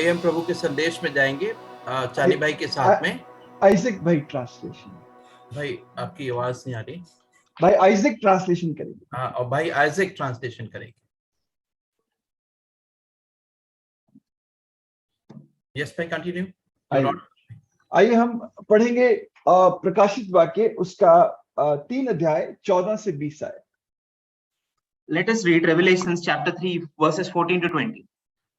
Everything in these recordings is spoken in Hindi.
हम प्रभु के संदेश में जाएंगे चानी भाई के साथ में। आइजक भाई ट्रांसलेशन। भाई आपकी आवाज नहीं आ रही। भाई आइजक ट्रांसलेशन करेंगे। हाँ, और भाई आइजक ट्रांसलेशन करेंगे। यस भाई, कंटिन्यू। आइए हम पढ़ेंगे प्रकाशित वाक्य उसका 3 अध्याय 14 से 20 आए। Let us read Revelations chapter 3 verses 14 to 20.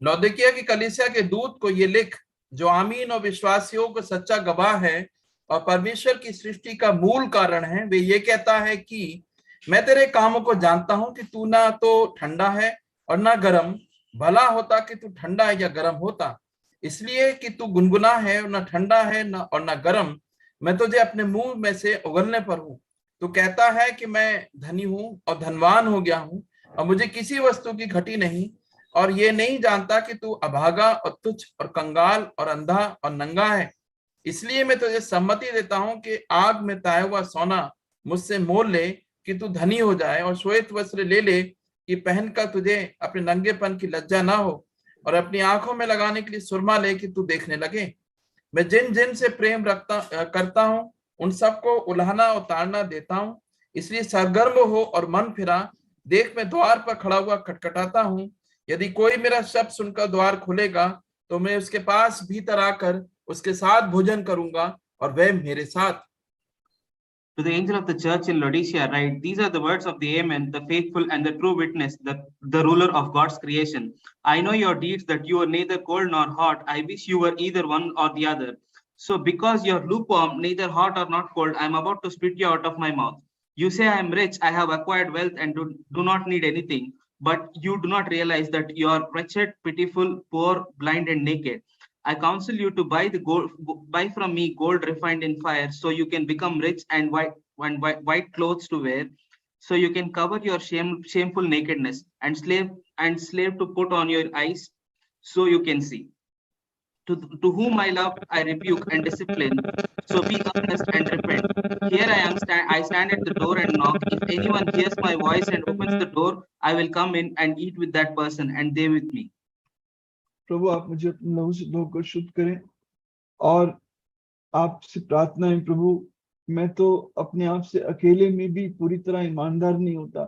लौदीकिया की कलीसिया के दूत को ये लिख, जो आमीन और विश्वासियों को सच्चा गवाह है और परमेश्वर की सृष्टि का मूल कारण है, वे ये कहता है कि मैं तेरे कामों को जानता हूं कि तू ना तो ठंडा है और ना गर्म। भला होता कि तू ठंडा या गर्म होता। इसलिए कि तू गुनगुना है और ना ठंडा है और ना गर्म, मैं तुझे अपने मुंह में से उगलने पर हूं। तू कहता है कि मैं धनी हूं और धनवान हो गया हूं और मुझे किसी वस्तु की घटी नहीं, और ये नहीं जानता कि तू अभागा और तुच्छ और कंगाल और अंधा और नंगा है। इसलिए मैं तुझे सम्मति देता हूं कि आग में ताया हुआ सोना मुझसे मोल ले कि तू धनी हो जाए, और श्वेत वस्त्र ले ले कि पहनकर तुझे अपने नंगेपन की लज्जा ना हो, और अपनी आंखों में लगाने के लिए सुरमा ले कि तू देखने लगे। मैं जिन जिन से प्रेम करता हूं उन सबको उल्हाना और ताड़ना देता हूं। इसलिए सरगर्म हो और मन फिरा। देख, मैं द्वार पर खड़ा हुआ खटखटाता हूं। यदि कोई मेरा शब्द सुनकर द्वार खुलेगा तो मैं उसके पास भीतर आकर उसके साथ भोजन करूंगा और वह मेरे साथ। To the angel of the church in Laodicea write, these are the words of the Amen, the faithful and the true witness, the ruler of God's creation. I know your deeds, that you are neither cold nor hot. I wish you were either one or the other. So because you are lukewarm, neither hot or not cold, I am about to spit you out of my mouth. You say, I am rich, I have acquired wealth and do not need anything. But you do not realize that you are wretched, pitiful, poor, blind, and naked. I counsel you to buy from me gold refined in fire, so you can become rich, and white clothes to wear, so you can cover your shameful nakedness, and slave to put on your eyes, so you can see. To whom I love, I rebuke and discipline. So be earnest and repent. Here I stand at the door and knock. If anyone hears my voice and opens the door, I will come in and eat with that person, and they with me. प्रभु आप मुझे अपने लहू से धोकर शुद्ध करें, और आपसे प्रार्थना है प्रभु, मैं तो अपने आप से अकेले में भी पूरी तरह ईमानदार नहीं होता,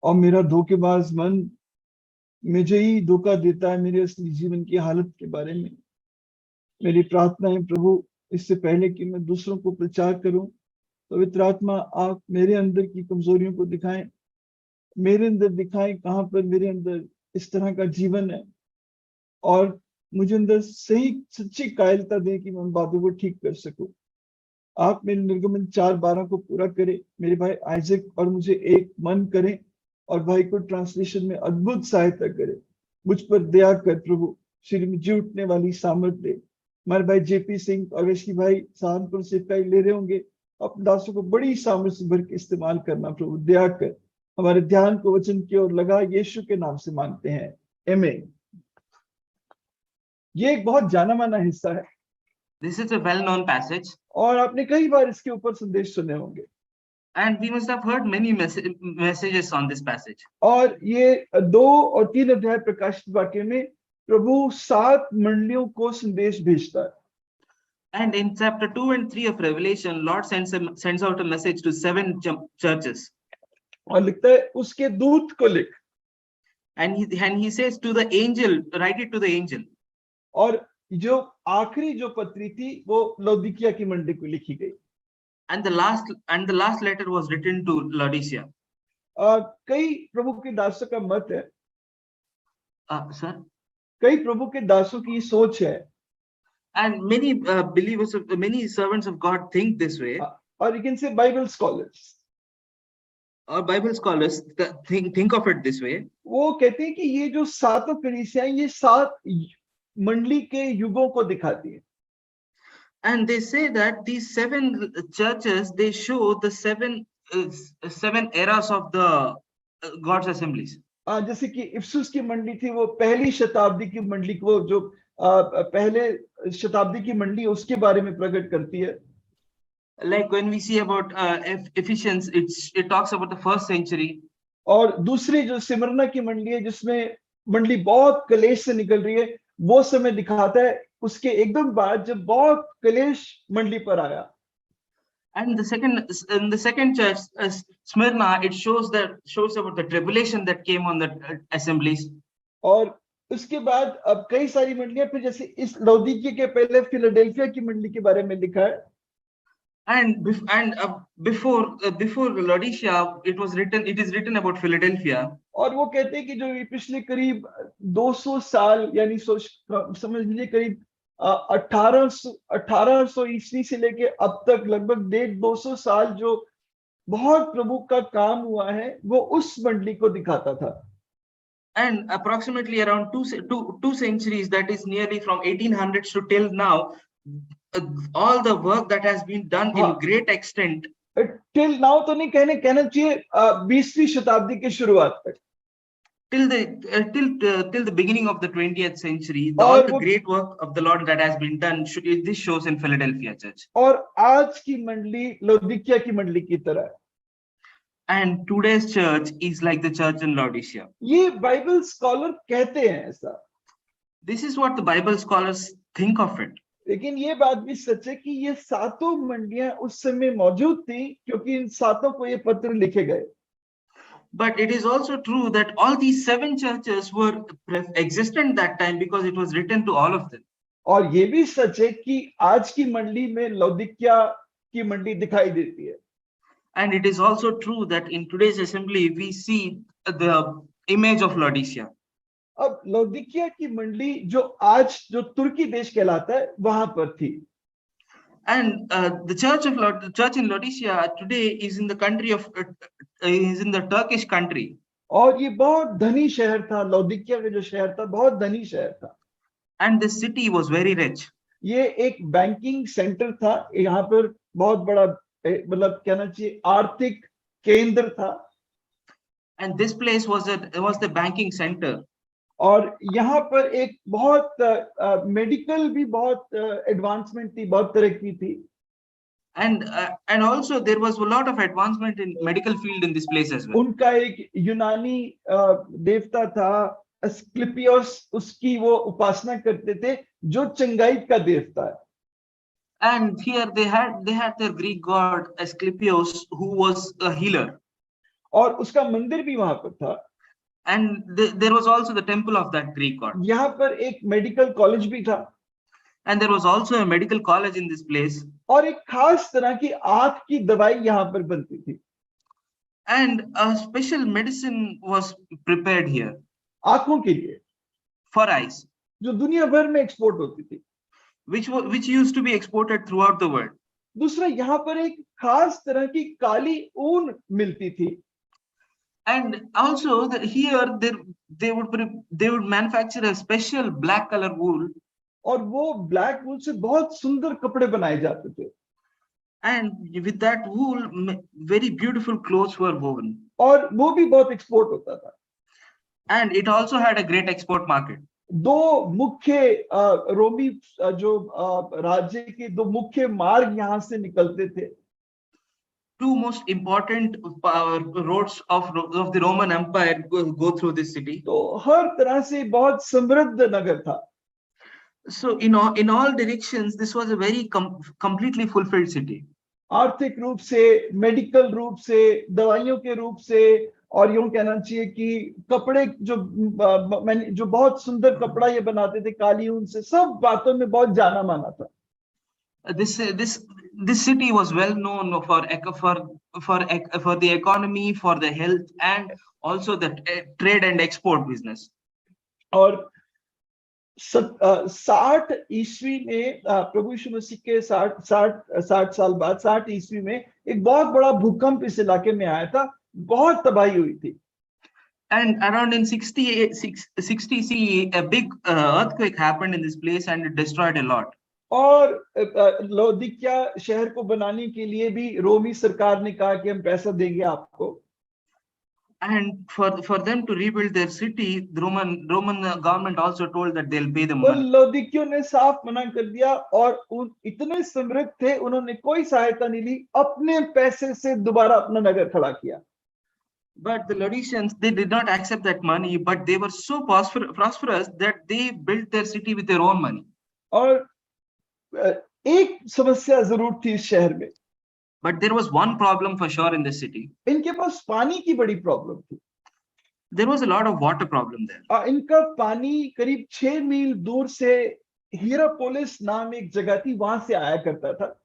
और मेरा धोखेबाज मन मुझे ही धोखा देता है मेरे असली जीवन की हालत के बारे में। मेरी प्रार्थना है प्रभु, इससे पहले कि मैं दूसरों को प्रचार करूं, पवित्र आत्मा आप मेरे अंदर की कमजोरियों को दिखाएं, मेरे अंदर दिखाएं कहां पर मेरे अंदर इस तरह का जीवन है, और मुझे अंदर सही सच्ची कायरता दे कि मैं उन बातों को ठीक कर सकूं। आप मेरे निर्गमन 4:12 को पूरा करें, मेरे भाई आइजक और मुझे एक मन करें, और भाई को ट्रांसलेशन में अद्भुत सहायता करें। मुझ पर दया कर प्रभु, शरीर में जी उठने वाली सामर्थ दे। हमारे भाई जेपी सिंह और वैशी भाई सहारनपुर से ले रहे होंगे, अपने दासों को बड़ी सामर्थ से भर के इस्तेमाल करना प्रभु, दया कर। हमारे ध्यान को वचन की ओर लगा, यीशु के नाम से मांगते हैं, आमीन। ये एक बहुत जाना माना हिस्सा है। This is a well-known passage, और आपने कई बार इसके ऊपर संदेश सुने होंगे, and we must have heard many messages on this passage. और ये 2 और 3 अध्याय प्रकाशित वाक्य में प्रभु 7 मंडलियों को संदेश भेजता है। And in chapter 2 and 3 of Revelation, Lord sends out a message to 7 churches. और लिखता है उसके दूत को लिख, and he says to the angel, write it to the angel. और जो आखिरी जो पत्री थी वो लौदीकिया की मंडली को लिखी गई। And the last letter was written to Laodicea. कई प्रभु के दासों का मत है, Sir? कई प्रभु के दासों की सोच है, and many many servants of God think this way. और you can say Bible scholars, or Bible scholars think of it this way. वो कहते हैं कि ये जो 7 कलीसियां, ये 7 मंडली के युगों को दिखाती है। And they say that these 7 churches, they show the 7 eras of the God's assemblies. जैसे कि इफिसुस की मंडली थी, वो पहली शताब्दी की मंडली, वो जो पहले शताब्दी की मंडली उसके बारे में प्रकट करती है। Like when we see about Ephesians, it talks about the 1st century. और दूसरी जो सिमरना की मंडली है, जिसमें मंडली बहुत कलेश से निकल रही है, वो समय दिखाता है उसके एकदम बाद जब बहुत क्लेश मंडली पर आया। And in the second church, Smyrna, it shows about the tribulation that came on the assemblies. और उसके बाद अब कई सारी मंडलियां, फिर जैसे इस लौदीकिया के पहले फिलाडेल्फिया की मंडली के बारे में लिखा है। Before Laodicea, it is written about Philadelphia. और वो कहते हैं कि जो ये पिछले करीब 200 साल यानी समझ लीजिए करीब 1800 ईस्वी से लेके अब तक लगभग 250 साल जो बहुत प्रभु का काम हुआ है वो उस मंडली को दिखाता था। And approximately around two centuries, that is nearly from 1800s to till now, all the work that has been done in great extent. Till now तो नहीं कहना चाहिए 20वीं शताब्दी के शुरुआत तक, till the beginning of the 20th century, all the great work of the Lord that has been done, this shows in Philadelphia church. और आज की मंडली लौदीकिया की मंडली की तरह है। And today's church is like the church in Laodicea. ये बाइबल स्कॉलर कहते हैं ऐसा। This is what the Bible scholars think of it. लेकिन ये बात भी सच है कि ये सातों मंडलियां उस समय मौजूद थी क्योंकि इन सातों को ये पत्र लिखे गए। But it is also true that all these 7 churches were existent that time because it was written to all of them. और ये भी सच है कि आज की मंडली में लौदीकिया की मंडली दिखाई देती है। And it is also true that in today's assembly we see the image of Laodicea. अब लौदीकिया की मंडली जो आज जो तुर्की देश कहलाता है वहां पर थी। And the church in Laodicea today is in the country of is in the Turkish country. और ये बहुत धनी शहर था, लौदीकिया का जो शहर था बहुत धनी शहर था। And the city was very rich. ये एक बैंकिंग सेंटर था, यहाँ पर बहुत बड़ा मतलब कहना चाहिए आर्थिक केंद्र था। And this place was the banking center. और यहाँ पर एक बहुत मेडिकल भी बहुत एडवांसमेंट थी, बहुत तरक्की थी। And also there was a lot of advancement in medical field in this place as well. उनका एक यूनानी देवता था एस्क्लेपियोस, उसकी वो उपासना करते थे जो चंगाई का देवता है। And here they had their Greek god Asclepios, who was a healer. और उसका मंदिर भी वहां पर था। And there was also the temple of that Greek god. यहाँ पर एक मेडिकल कॉलेज भी था। And there was also a medical college in this place. और एक खास तरह की आंख की दवाई यहाँ पर बनती थी। And a special medicine was prepared here. आंखों के लिए। For eyes. जो दुनिया भर में एक्सपोर्ट होती थी। Which used to be exported throughout the world. दूसरा यहाँ पर एक खास तरह की काली ऊन मिलती थी। And also here they would manufacture a special black color wool. और वो ब्लैक वूल से बहुत सुंदर कपड़े बनाए जाते थे। And with that wool, very beautiful clothes were woven. और वो भी बहुत एक्सपोर्ट होता था। And it also had a great export market. दो मुख्य रोमी जो राज्य के दो मुख्य मार्ग यहाँ से निकलते थे। Two most important roads of the Roman Empire go through this city. तो हर तरह से बहुत समृद्ध नगर था। So in all directions, this was a very completely fulfilled city. आर्थिक रूप से, मेडिकल रूप से, दवाइयों के रूप से, और यूं कहना चाहिए कि कपड़े जो बहुत सुंदर कपड़ा ये बनाते थे काली ऊन से, सब बातों में बहुत जाना माना था। This city was well known for the economy, for the health, and also the trade and export business. और 60 ईस्वी में प्रभु यीशु मसीह के 60 साल बाद 60 ईस्वी में एक बहुत बड़ा भूकंप इस इलाके में आया था, बहुत तबाही हुई थी। And around in 60 CE, a big earthquake happened in this place and it destroyed a lot. और लौदीकिया शहर को बनाने के लिए भी रोमी सरकार ने कहा कि हम पैसा देंगे आपको। And for them to rebuild their city, the Roman government also told that they'll pay them money. लौदीकियों ने साफ मना कर दिया और इतने समृद्ध थे, उन्होंने कोई सहायता नहीं ली, अपने पैसे से दोबारा अपना नगर खड़ा किया। But the Laodiceans, they did not accept that money, but they were so prosperous that they built their city with their own money. और एक समस्या जरूर थी इस शहर में, But there was one problem for sure in this city. इनके पास पानी की बड़ी प्रॉब्लम थी। There was a lot of water problem there. इनका पानी करीब 6 मील दूर से हीरापोलिस नाम एक जगह थी, वहां से आया करता था।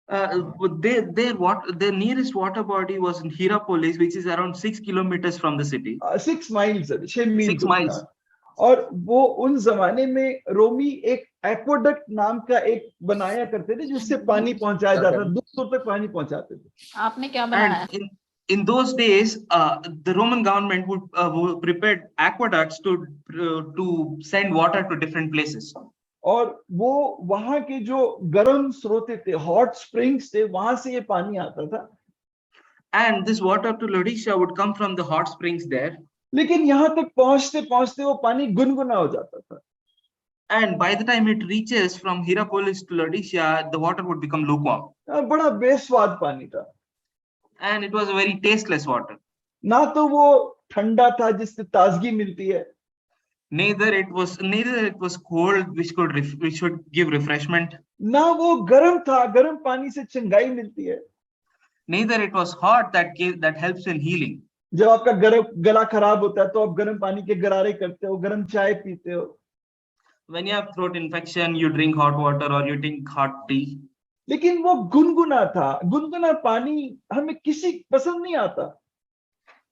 Their nearest water body was in Hierapolis, which is around 6 kilometers from the city. 6 miles, 6 meal 6 miles. और वो उन जमाने में रोमी एक एक्वाडक्ट नाम का एक बनाया करते थे जिससे पानी पहुंचाया जाता, दूर दूर तक पानी पहुंचाते थे। आपने क्या बनाया? In those days, the Roman government would prepare aqueducts to send water to different places. और वो वहां के जो गर्म स्रोत थे, हॉट स्प्रिंग्स थे, वहां से ये पानी आता था। And this water to Laodicea would come from the hot springs there. लेकिन यहाँ तक पहुंचते पहुंचते वो पानी गुनगुना हो जाता था। And by the time it reaches from Hierapolis to Laodicea, the water would become lukewarm. बड़ा बेस्वाद पानी था। And it was a very tasteless water. ना तो वो ठंडा था जिससे ताजगी मिलती है, Neither it was cold, which should give refreshment. ना वो गर्म था, गर्म पानी से चंगाई मिलती है। Neither it was hot that helps in healing. जब आपका गला खराब होता है तो आप गर्म पानी के गरारे करते हो, गर्म चाय पीते हो। When you have throat infection, you drink hot water or you drink hot tea. लेकिन वो गुनगुना था, गुनगुना पानी हमें किसी पसंद नहीं आता।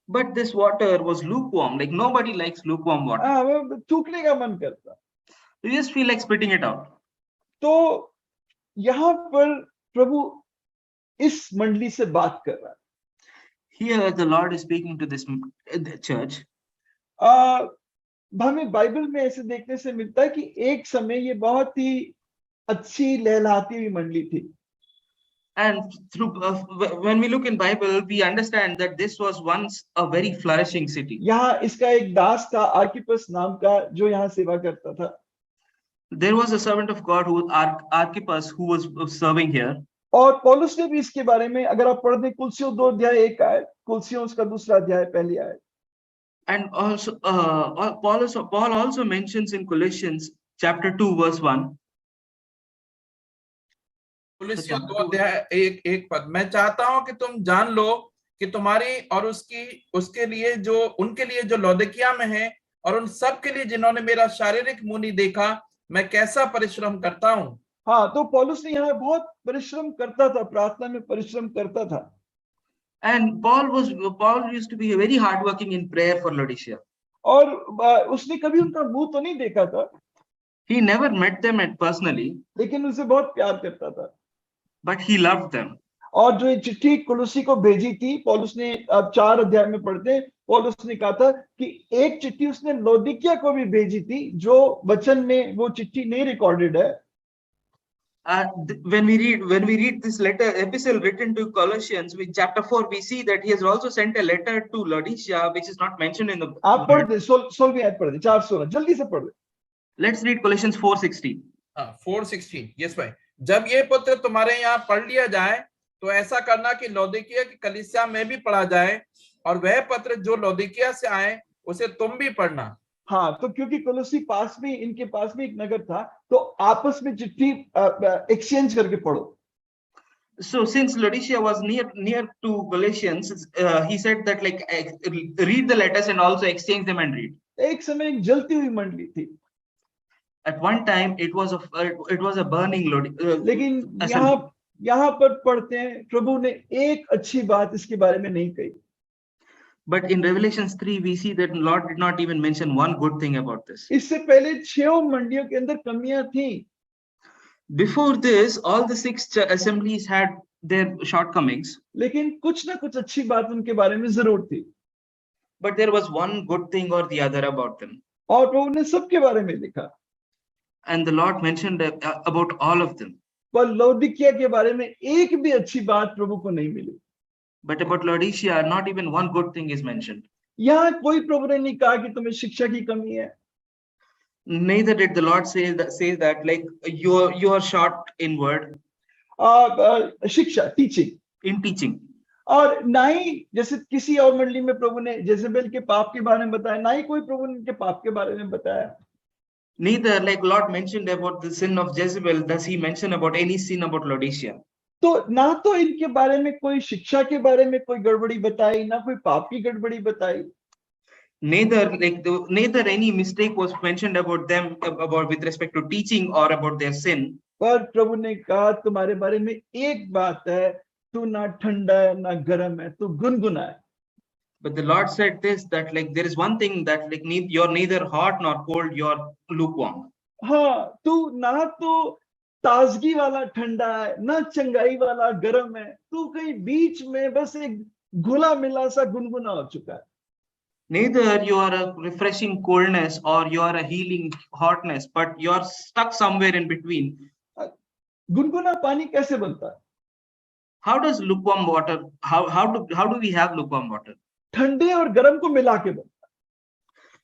But this water was lukewarm. Like nobody likes lukewarm water. वो थूकने का मन करता। You just feel like spitting it out. तो यहाँ पर प्रभु इस मंडली से बात कर रहा है। Here the Lord is speaking to this church. हमें बाइबल में ऐसे देखने से मिलता है कि एक समय ये बहुत ही अच्छी लहलहाती हुई मंडली थी। And through when we look in Bible, we understand that this was once a very flourishing city. यहाँ इसका एक दास था आर्किपस नाम का, जो यहाँ सेवा करता था। There was a servant of God who Archippus who was serving here. और पौलुस ने भी इसके बारे में, अगर आप पढ़ दें कुलसियों 2 अध्याय 1 आयत, कुलसियों उसका 2 अध्याय पहली आयत। And also Paul also mentions in Colossians chapter 2 verse 1. कुलसियों 2 अध्याय 1 पद, मैं चाहता हूं कि तुम जान लो कि तुम्हारी और उनके लिए जो लौदीकिया में है और उन सब के लिए जिन्होंने मेरा शारीरिक मुंह नहीं देखा, मैं कैसा परिश्रम करता हूं। हाँ, तो पौलुस ने यहाँ बहुत परिश्रम करता था, प्रार्थना में परिश्रम करता था। And Paul used to be very hardworking in prayer for Laodicea. और उसने कभी उनका मुंह तो नहीं देखा था। He never met them personally. लेकिन उनसे बहुत प्यार करता था। But he loved them. और जो चिट्ठी कुलुसी को भेजी थी, पौलुस ने, अब 4 अध्याय में पढ़ते हैं, पौलुस ने कहा था कि एक चिट्ठी उसने लौदीकिया को भी भेजी थी, जो वचन में वो चिट्ठी नहीं रिकॉर्डेड है। When we read this epistle written to Colossians, with chapter 4, we see that he has also sent a letter to Laodicea, which is not mentioned in the. आप पढ़ दे, 16वीं आयत पढ़ दे, 4:16, जल्दी से पढ़ दे। Let's read Colossians 4:16. 4:16, यस भाई। जब ये पत्र तुम्हारे यहाँ पढ़ लिया जाए तो ऐसा करना कि लौदीकिया की कलीसिया में भी पढ़ा जाए, और वह पत्र जो लौदीकिया से आए उसे तुम भी पढ़ना। हाँ, तो क्योंकि कोलोसी पास में, इनके पास में एक नगर था, तो आपस में चिट्ठी एक्सचेंज करके पढ़ो। So since Laodicea was near to Galatians, he said that like read the letters and also exchange them and read. एक समय एक जलती हुई मंडली थी। At one time it was a burning लेकिन यहाँ पर पढ़ते हैं, प्रभु ने एक अच्छी बात इसके बारे में नहीं कही। But in Revelations 3 we see that Lord did not even mention one good thing about this. इससे पहले 6 मंडियों के अंदर कमियां थी। Before this, all the 6 assemblies had their shortcomings. लेकिन कुछ ना कुछ अच्छी बात उनके बारे में जरूर थी। But there was one good thing or the other about them. और प्रभु ने सबके बारे में लिखा। And the Lord mentioned about all of them. पर लौदीकिया के बारे में एक भी अच्छी बात प्रभु को नहीं मिली। But about Laodicea, not even one good thing is mentioned. यहाँ कोई प्रभु ने नहीं कहा कि तुम्हें शिक्षा की कमी है। Neither did the Lord say that like you are short in word. शिक्षा, teaching. In teaching. और ना ही जैसे किसी और मंडली में प्रभु ने जेजेबेल के पाप के बारे में बताया, ना ही कोई प्रभु ने उनके पाप के बारे में बताया। Neither, like Lord mentioned about the sin of Jezebel, does he mention about any sin about Laodicea. तो ना तो इनके बारे में कोई शिक्षा के बारे में कोई गड़बड़ी बताई, ना कोई पाप की गड़बड़ी बताई। Neither any mistake was mentioned about them about with respect to teaching or about their sin. पर प्रभु ने कहा तुम्हारे बारे में एक बात है, तू ना ठंडा है ना गर्म है, तू गुनगुना है। But the Lord said this, that like there is one thing that like you're neither hot nor cold, you're lukewarm. हाँ, तू ना तो ताजगी वाला ठंडा है, ना चंगाई वाला गर्म है, तू कहीं बीच में बस एक घुला मिला सा गुनगुना हो चुका है। Neither you are a refreshing coldness or you are a healing hotness, but you're stuck somewhere in between. गुनगुना पानी कैसे बनता है? How does lukewarm water, how do we have lukewarm water? ठंडे और गर्म को मिला के बनता है।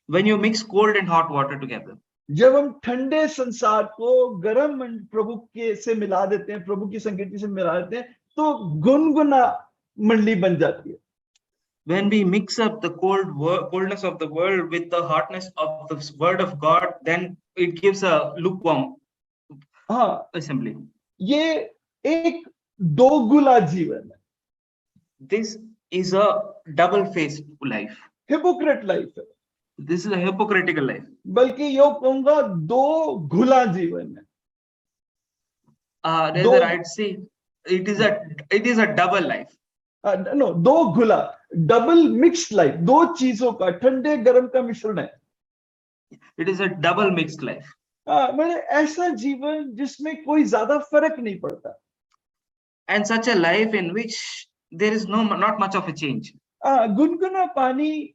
When you mix cold and hot water together. जब हम ठंडे संसार को गर्म प्रभु के से मिला देते हैं, प्रभु की संगति से मिला देते हैं, तो गुनगुना मंडली बन जाती है। When we mix up the coldness of the world with the hotness of the word of God, then it gives a lukewarm assembly. ये एक दोगुला जीवन है। This is a double-faced life. Hypocrite life है। This is a hypocritical life. बल्कि यो कहूंगा दो घुला जीवन है। Rather, I'd say it is a double life. No, दो घुला, डबल मिक्स्ड लाइफ, दो चीजों का ठंडे गर्म का मिश्रण है। It is a double mixed life. मैंने ऐसा जीवन जिसमें कोई ज्यादा फर्क नहीं पड़ता। And such a life in which there is not much of a change. गुनगुना पानी,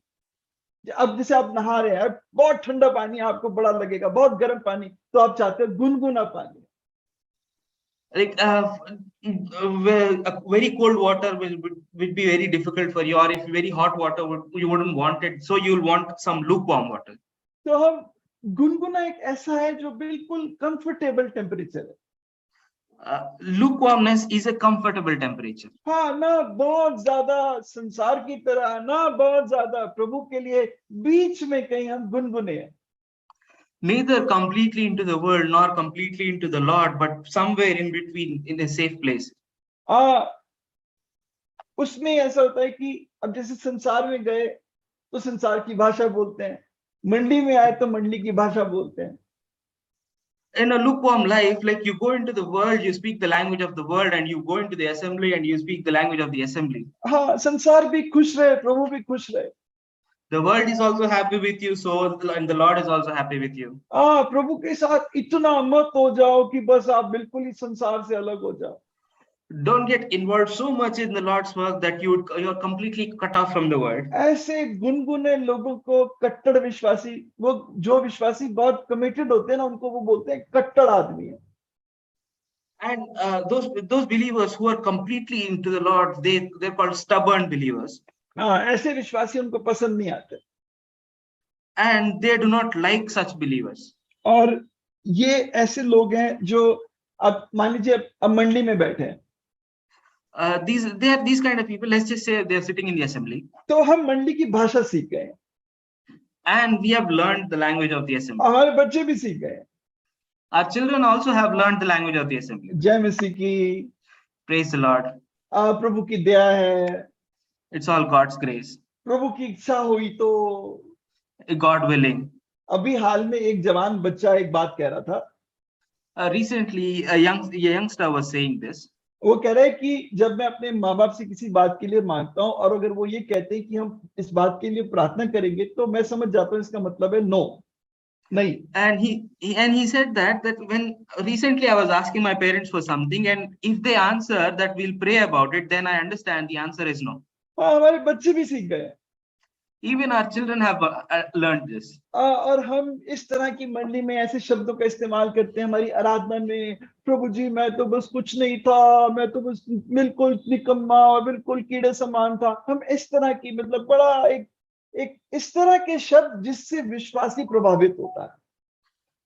अब जैसे आप नहा रहे हैं, बहुत ठंडा पानी आपको बड़ा लगेगा, बहुत गर्म पानी, तो आप चाहते हो गुनगुना पानी। Like a very cold water will be very difficult for you, or if very hot water you wouldn't want it, so you'll want some lukewarm water. तो हम गुनगुना एक ऐसा है जो बिल्कुल कंफर्टेबल टेम्परेचर है। Lukewarmness is a comfortable temperature. हाँ, ना बहुत ज्यादा संसार की तरह, ना बहुत ज्यादा प्रभु के लिए, बीच में कहीं हम गुनगुने हैं। Neither completely into the world nor completely into the Lord, but somewhere in between, in a safe place. उसमें ऐसा होता है कि अब जैसे संसार में गए तो संसार की भाषा बोलते हैं, मंडली में आए तो मंडली की भाषा बोलते हैं। In a lukewarm life, like you go into the world, you speak the language of the world, and you go into the assembly and you speak the language of the assembly. हाँ, संसार भी खुश रहे, प्रभु भी खुश रहे। The world is also happy with you, so and the Lord is also happy with you. प्रभु के साथ इतना मत हो जाओ कि बस आप बिल्कुल ही संसार से अलग हो जाओ। Don't get involved so much in the Lord's work that you're completely cut off from the world. ऐसे गुनगुने लोगों को कट्टर विश्वासी, वो जो विश्वासी बहुत कमिटेड होते हैं ना, उनको वो बोलते हैं कट्टर आदमी है। And those believers who are completely into the Lord, they're called stubborn believers. ऐसे विश्वासी उनको पसंद नहीं आते। And they do not like such believers. और ये ऐसे लोग हैं जो अब मान लीजिए अब मंडली में बैठे हैं। They are these kind of people. Let's just say they are sitting in the assembly. तो हम मंडली की भाषा सीख गए, and we have learned the language of the assembly. हमारे बच्चे भी सीख गए। Our children also have learned the language of the assembly. जय मसीह की। Praise the Lord. प्रभु की दया है। It's all God's grace. प्रभु की इच्छा हुई तो, God willing. अभी हाल में एक जवान बच्चा एक बात कह रहा था। Recently, a youngster was saying this. वो कह रहा है कि जब मैं अपने माँ बाप से किसी बात के लिए मांगता हूँ और अगर वो ये कहते हैं कि हम इस बात के लिए प्रार्थना करेंगे, तो मैं समझ जाता हूँ इसका मतलब है नो, नहीं। And he said that when recently I was asking my parents for something, and if they answer that we'll pray about it, then I understand the answer is no. हमारे बच्चे भी सीख गए। Even our children have learned this. और हम इस तरह की मंडली में ऐसे शब्दों का इस्तेमाल करते हैं हमारी आराधना में, प्रभु जी मैं तो बस कुछ नहीं था, मैं तो बस बिल्कुल निकम्मा और बिल्कुल कीड़े समान था। हम इस तरह की मतलब बड़ा एक इस तरह के शब्द जिससे विश्वासी प्रभावित होता है।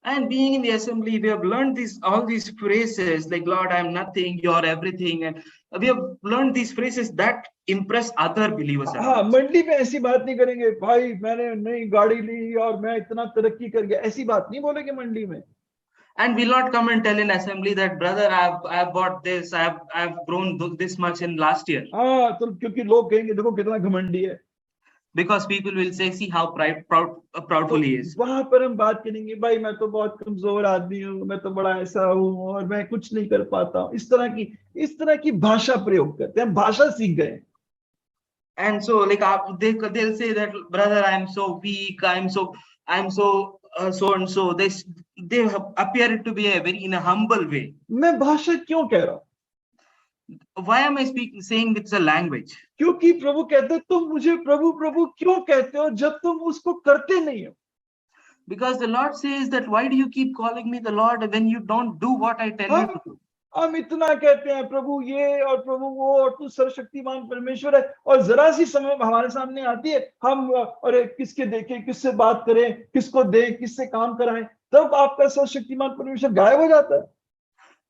And being in the assembly, we have learned all these phrases like Lord, I am nothing, you are everything, and we have learned these phrases that impress other believers हाँ, around us. मंडी में ऐसी बात नहीं करेंगे, भाई मैंने नई गाड़ी ली और मैं इतना तरक्की कर गया, ऐसी बात नहीं बोलेंगे मंडी में. And we'll not come and tell in assembly that brother, I've bought this, I've grown this much in last year. हाँ, तो क्योंकि लोग कहेंगे देखो कितना घमंडी है. Because people will say, see how proudful he is. वहां पर हम बात करेंगे, भाई मैं तो बहुत कमजोर आदमी हूँ, मैं तो बड़ा ऐसा हूँ और मैं कुछ नहीं कर पाता हूँ. इस तरह की भाषा प्रयोग करते हैं, हम भाषा सीख गए. And so like they'll say that brother, I'm so weak, I'm so so and so. They appear to be in a humble way. मैं भाषा क्यों कह रहा हूँ? Why am I saying it's a language? क्योंकि प्रभु कहते हैं तुम मुझे प्रभु प्रभु क्यों कहते हो जब तुम उसको करते नहीं हो. Because the Lord says that why do you keep calling me the Lord when you don't do what I tell you to do? हम इतना कहते हैं प्रभु ये और प्रभु वो और तू सर्वशक्तिमान परमेश्वर है, और जरा सी समय हमारे सामने आती है, हम अरे किसके देखें, किससे बात करें, किसको दें, किससे काम कराएं, तब आपका सर्वशक्तिमान परमेश्वर गायब हो जाता है.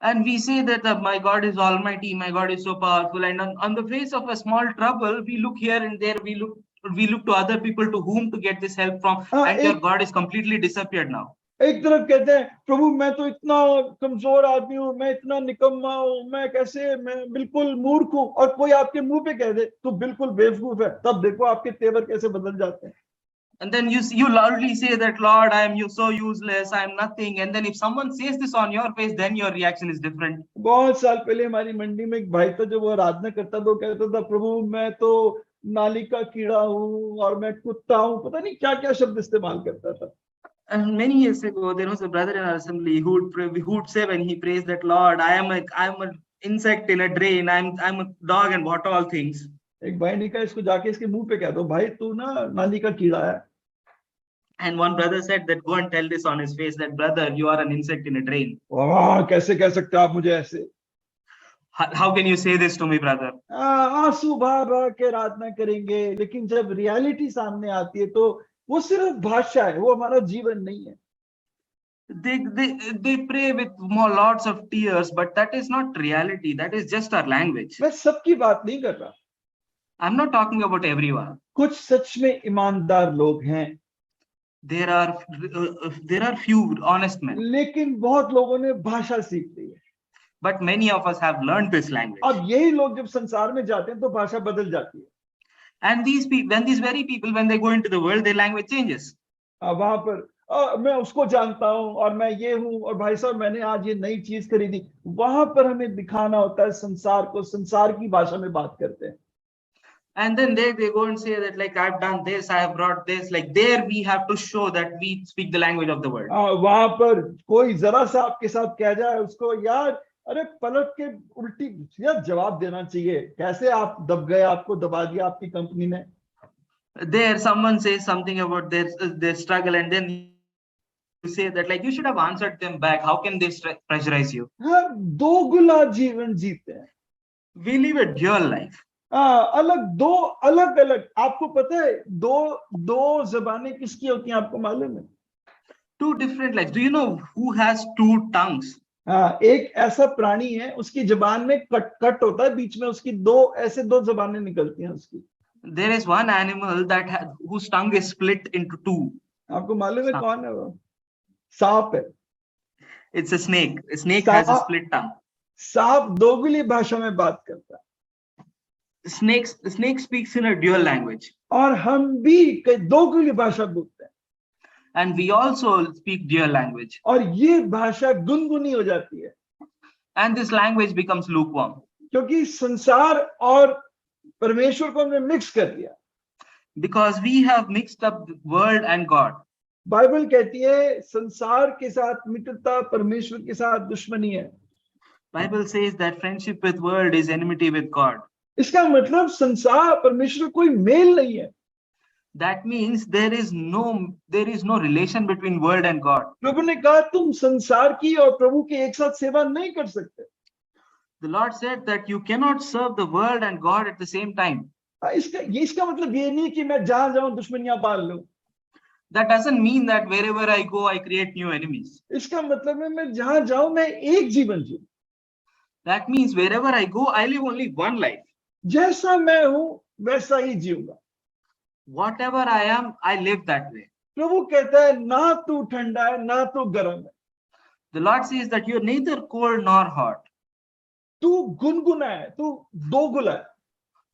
And we say that my God is almighty, my God is so powerful, and on the face of a small trouble, we look here and there, we look to other people to whom to get this help from, and your God is completely disappeared now. एक तरफ कहते हैं प्रभु मैं तो इतना कमजोर आदमी हूँ, मैं इतना निकम्मा हूँ, मैं बिल्कुल मूर्ख हूँ, और कोई आपके मुंह पे कह दे तू बिल्कुल बेवकूफ है, तब देखो आपके तेवर कैसे बदल जाते हैं. And then you loudly say that Lord, I am so useless, I am nothing, and then if someone says this on your face, then your reaction is different. बहुत साल पहले हमारी मंडी में एक भाई था जो वो आराधना करता था, वो कहता था प्रभु मैं तो नाली का कीड़ा हूँ और मैं कुत्ता हूँ, पता नहीं क्या क्या शब्द इस्तेमाल करता था. And many years ago, there was a brother in our assembly who would say when he prays that Lord, I am an insect in a drain, I'm a dog and what all things. एक भाई ने कहा इसको जाके इसके मुंह पे कह दो, भाई तू ना नाली का कीड़ा है. And one brother said that go and tell this on his face that brother, you are an insect in a drain. वाह, कैसे कह सकते आप मुझे ऐसे? How can you say this to me, brother? आंसू बहा बहा के आराधना करेंगे, लेकिन जब रियलिटी सामने आती है तो वो सिर्फ भाषा है, वो हमारा जीवन नहीं है. They pray with more lots of tears, but that is not reality. That is just our language. मैं सबकी बात नहीं कर रहा. I'm not talking about everyone. कुछ सच में ईमानदार लोग हैं. There are few honest men. लेकिन बहुत लोगों ने भाषा सीख ली है. But many of us have learned this language. अब यही लोग जब संसार में जाते हैं तो भाषा बदल जाती है. And these very people, when they go into the world, their language changes. वहां पर मैं उसको जानता हूँ और मैं ये हूँ और भाई साहब मैंने आज ये नई चीज खरीदी, वहां पर हमें दिखाना होता है संसार को, संसार की भाषा में बात करते हैं. And then they go and say that like I've done this, I have brought this. Like there we have to show that we speak the language of the world. वहां पर कोई जरा सा आपके साथ कह जाए उसको, यार अरे पलट के उल्टी यार जवाब देना चाहिए, कैसे आप दब गए, आपको दबा दिया आपकी कंपनी ने. There someone says something about their struggle, and then you say that like you should have answered them back. How can they pressurize you? हाँ, दोगुला जीवन जीते हैं. We live a dual life. अलग अलग. आपको पता है दो जबानें किसकी होती हैं, आपको मालूम है? Two different lives. Do you know who has two tongues? हाँ, एक ऐसा प्राणी है उसकी जबान में कट होता है, बीच में उसकी दो जबानें निकलती हैं उसकी. There is one animal whose tongue is split into two. आपको मालूम है कौन है वो? सांप है. It's a snake. A snake has a split tongue. सांप दोगुली भाषा में बात करता है. Snake speaks in a dual language. और हम भी दोगुली भाषा बोलते हैं. And we also speak dual language. और ये भाषा गुनगुनी हो जाती है. And this language becomes lukewarm. क्योंकि संसार और परमेश्वर को हमने मिक्स कर दिया. Because we have mixed up the world and God. Bible कहती है संसार के साथ मित्रता, परमेश्वर के साथ दुश्मनी है. Bible says that friendship with world is enmity with God. इसका मतलब संसार परमेश्वर कोई मेल नहीं है. That means there is no relation between world and God. प्रभु ने कहा तुम संसार की और प्रभु की एक साथ सेवा नहीं कर सकते. The Lord said that you cannot serve the world and God at the same time. इसका मतलब ये नहीं कि मैं जहां जाऊं दुश्मनियां पाल लूं. That doesn't mean that wherever I go, I create new enemies. इसका मतलब है मैं जहां जाऊं मैं एक जीवन जीऊं, That means wherever I go, I live only one life. जैसा मैं हूं वैसा ही जीऊंगा। Whatever I am, I live that way. प्रभु कहता है ना तू ठंडा है ना तू गर्म है, The Lord says that you're neither cold nor hot. तू गुनगुना है, तू दोगुला है।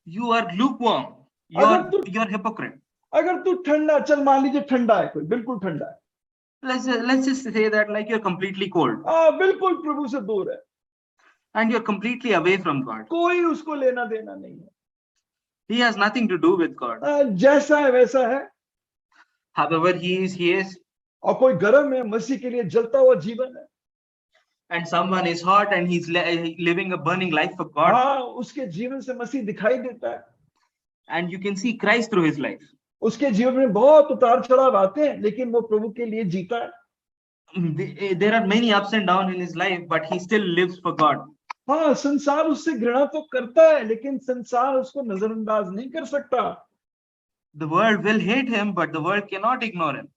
You are lukewarm. You're hypocrite. अगर तू ठंडा, चल मान लीजिए ठंडा है, कोई बिल्कुल ठंडा है, Let's just say that like you're completely cold बिल्कुल प्रभु से दूर है, and you're completely away from God. कोई उसको लेना देना नहीं है, He has nothing to do with God. जैसा है वैसा है। However he is. और कोई गर्म है, मसीह के लिए जलता हुआ जीवन है, And someone is hot and he's living a burning life for God. हाँ, उसके जीवन से मसीह दिखाई देता है, And you can see Christ through his life. उसके जीवन में बहुत उतार चढ़ाव आते हैं, लेकिन वो प्रभु के लिए जीता है। There are many ups and downs in his life, but he still lives for God. हाँ, संसार उससे घृणा तो करता है, लेकिन संसार उसको नजरअंदाज नहीं कर सकता। The world will hate him, but the world cannot ignore him.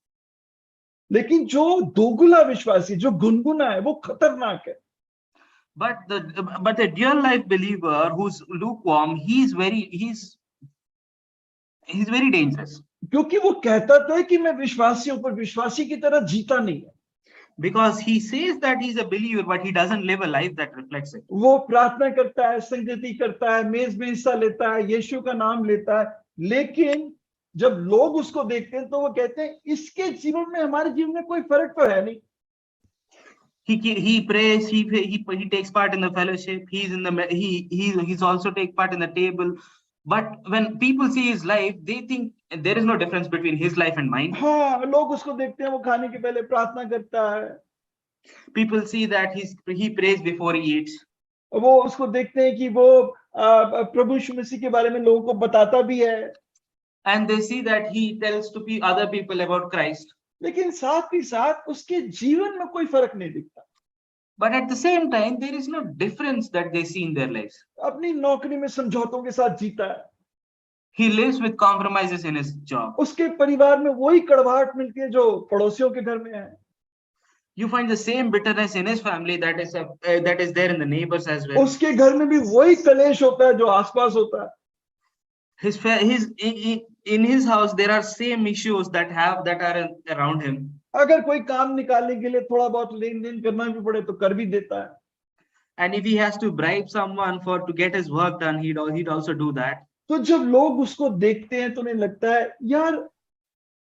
लेकिन जो दोगुला विश्वासी, जो गुनगुना है, वो खतरनाक है। But the real life believer who's lukewarm, he's very dangerous. क्योंकि वो कहता तो है कि मैं विश्वासियों पर विश्वासी की तरह जीता नहीं है। Because he says that he's a believer, but he doesn't live a life that reflects it. वो प्रार्थना करता है, संगति करता है, मेज में हिस्सा लेता है, यीशु का नाम लेता है, लेकिन जब लोग उसको देखते हैं तो वो कहते हैं इसके जीवन में, हमारे जीवन में कोई फर्क तो है नहीं। He prays, he takes part in the fellowship, he's also take part in the table, but when people see his life, they think there is no difference between his life and mine. हाँ, लोग उसको देखते हैं वो खाने के पहले प्रार्थना करता है, People see that he prays before he eats. वो उसको देखते हैं कि वो प्रभु यीशु मसीह के बारे में लोगों को बताता भी है, And they see that he tells to other people about Christ. लेकिन साथ ही साथ उसके जीवन में कोई फर्क नहीं दिखता। But at the same time, there is no difference that they see in their lives. अपनी नौकरी में समझौतों के साथ जीता है, He lives with compromises in his job. उसके परिवार में वही कड़वाहट मिलती है जो पड़ोसियों के घर में है। You find the same bitterness in his family that is there in the neighbors as well. उसके घर में भी वही कलेश होता है जो आसपास होता है। In his house there are same issues that are around him. अगर कोई काम निकालने के लिए थोड़ा बहुत लेन देन करना भी पड़े तो कर भी देता है। And if he has to bribe someone to get his work done, he'd also do that. तो जब लोग उसको देखते हैं तो उन्हें लगता है यार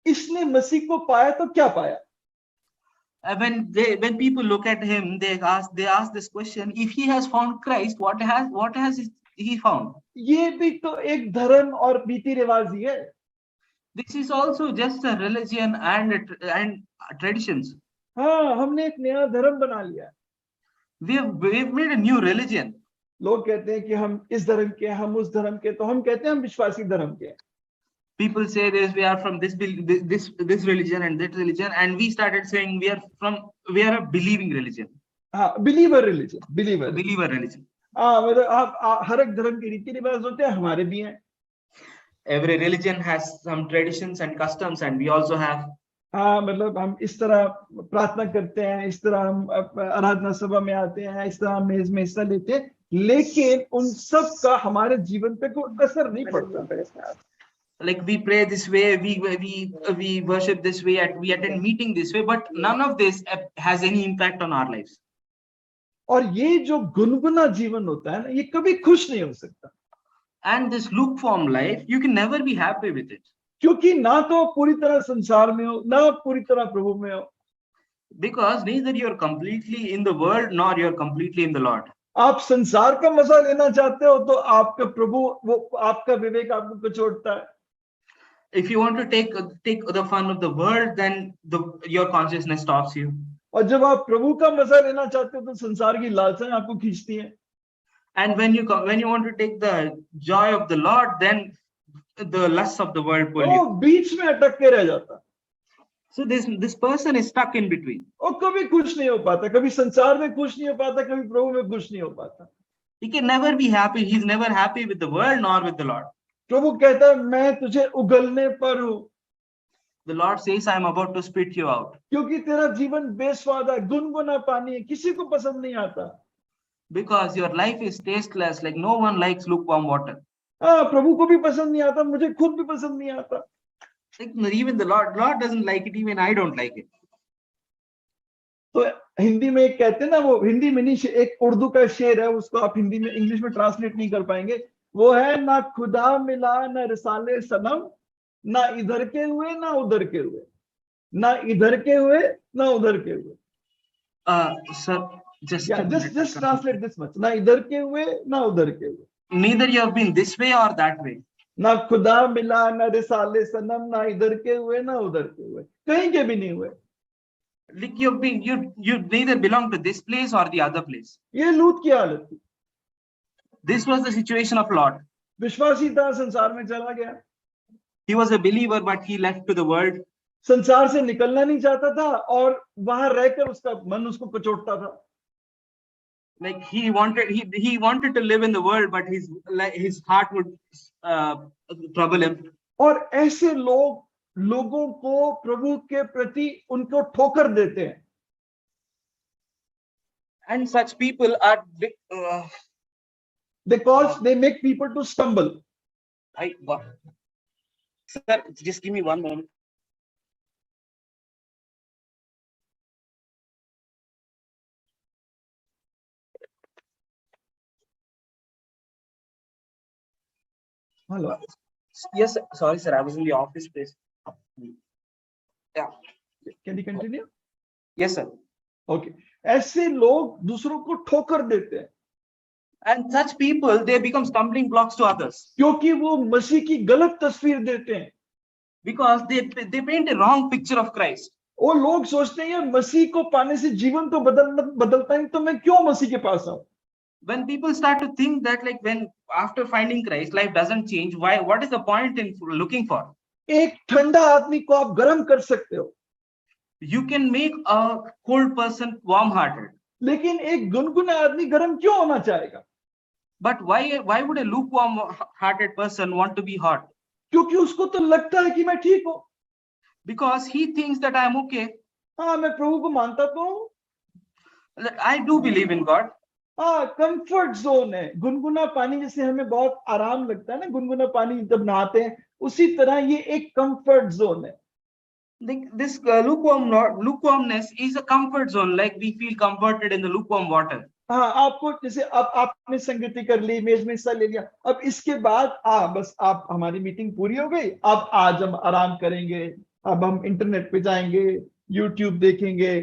इसने मसीह को पाया तो क्या पाया। When people look at him, they ask this question: if he has found Christ, what has he found? ये भी तो एक धर्म और रीति रिवाज ही है। This is also just a religion and traditions. हाँ, हमने एक नया धर्म बना लिया। We've made a new religion. लोग कहते हैं कि हम इस धर्म के, हम उस धर्म के, तो हम कहते हैं हम विश्वासी धर्म के। People say this, we are from this religion and that religion, and we started saying we are a believing religion. हाँ, believer religion, believer religion. हाँ, मतलब आप हर एक धर्म के रीति रिवाज होते हैं, हमारे भी हैं। Every religion has some traditions and customs, and we also have. हाँ, मतलब हम इस तरह प्रार्थना करते हैं, इस तरह हम आराधना सभा में आते हैं, इस तरह हम मेज में हिस्सा लेते हैं, लेकिन उन सब का हमारे जीवन पे कोई असर नहीं पड़ता। Like we pray this way, we worship this way, we attend meeting this way, but none of this has any impact on our lives. और ये जो गुनगुना जीवन होता है ना, ये कभी खुश नहीं हो सकता। And this lukewarm life, you can never be happy with it. क्योंकि ना तो पूरी तरह संसार में हो, ना पूरी तरह प्रभु में हो। Because neither you're completely in the world nor you're completely in the Lord. आप संसार का मजा लेना चाहते हो तो आपका प्रभु, वो आपका विवेक आपको कचोटता है। If you want to take the fun of the world, then your consciousness stops you. और जब आप प्रभु का मजा लेना चाहते हो तो संसार की लालसाएं आपको खींचती हैं। And when you want to take the joy of the Lord, then the lusts of the world pull you. वो बीच में अटक के रह जाता। So this person is stuck in between. वो कभी खुश नहीं हो पाता, कभी संसार में खुश नहीं हो पाता, कभी प्रभु में खुश नहीं हो पाता। He can never be happy. He's never happy with the world nor with the Lord. प्रभु कहता है मैं तुझे उगलने पर हूँ। The Lord says, I am about to spit you out. क्योंकि तेरा जीवन बेस्वाद है, गुनगुना पानी है, किसी को पसंद नहीं आता। Because your life is tasteless, like no one likes lukewarm water. हाँ, प्रभु को भी पसंद नहीं आता, मुझे खुद भी पसंद नहीं आता। Like even the Lord doesn't like it, even I don't like it. तो हिंदी में एक कहते हैं ना, वो हिंदी में नहीं, एक उर्दू का शेर है, उसको आप हिंदी में इंग्लिश में ट्रांसलेट नहीं कर पाएंगे। वो है, ना खुदा मिला ना रिसाले सनम, ना इधर के हुए ना उधर के हुए, ना इधर के हुए ना उधर के हुए। Sir, just translate this much, ना इधर के हुए ना उधर के हुए। Neither you have been this way or that way. ना खुदा मिला ना रिसाले सनम, ना इधर के हुए ना उधर के हुए, कहीं के भी नहीं हुए। Like you neither belong to this place or the other place. ये लूत की हालत थी। This was the situation of Lot. विश्वासी था, संसार में चला गया। He was a believer, but he left to the world. संसार से निकलना नहीं चाहता था और वहां रहकर उसका मन उसको कचोटता था। Like he wanted to live in the world, but his heart would trouble him. और ऐसे लोगों को प्रभु के प्रति उनको ठोकर देते हैं। And such people are they make people to stumble. Sir, just give me one moment. Hello. Yes, sir. Sorry, sir. I was in the office place. Yeah. Can you continue? Yes, sir. Okay. ऐसे लोग दूसरों को ठोकर देते हैं। And such people, they become stumbling blocks to others. क्योंकि वो मसीह की गलत तस्वीर देते हैं। Because they paint a wrong picture of Christ. वो लोग सोचते हैं यार मसीह को पाने से जीवन तो बदलता है, तो मैं क्यों मसीह के पास आऊं? When people start to think that, like, when after finding Christ, life doesn't change, why? What is the point in looking for? एक ठंडा आदमी को आप गर्म कर सकते हो। You can make a cold person warm-hearted. लेकिन एक गुनगुना आदमी गर्म क्यों होना चाहेगा? But why would a lukewarm-hearted person want to be hot? क्योंकि उसको तो लगता है कि मैं ठीक हूं। Because he thinks that I am okay. हाँ, मैं प्रभु को मानता तो हूं। I do believe in God. हाँ, कंफर्ट जोन है। गुनगुना पानी जैसे हमें बहुत आराम लगता है ना, गुनगुना पानी जब नहाते हैं, उसी तरह ये एक कंफर्ट जोन है। This lukewarmness is a comfort zone, like we feel comforted in the lukewarm water. हाँ, आपको जैसे अब आपने संगति कर ली, मेज में हिस्सा ले लिया, अब इसके बाद बस आप हमारी मीटिंग पूरी हो गई, अब आज हम आराम करेंगे, अब हम इंटरनेट पे जाएंगे, यूट्यूब देखेंगे,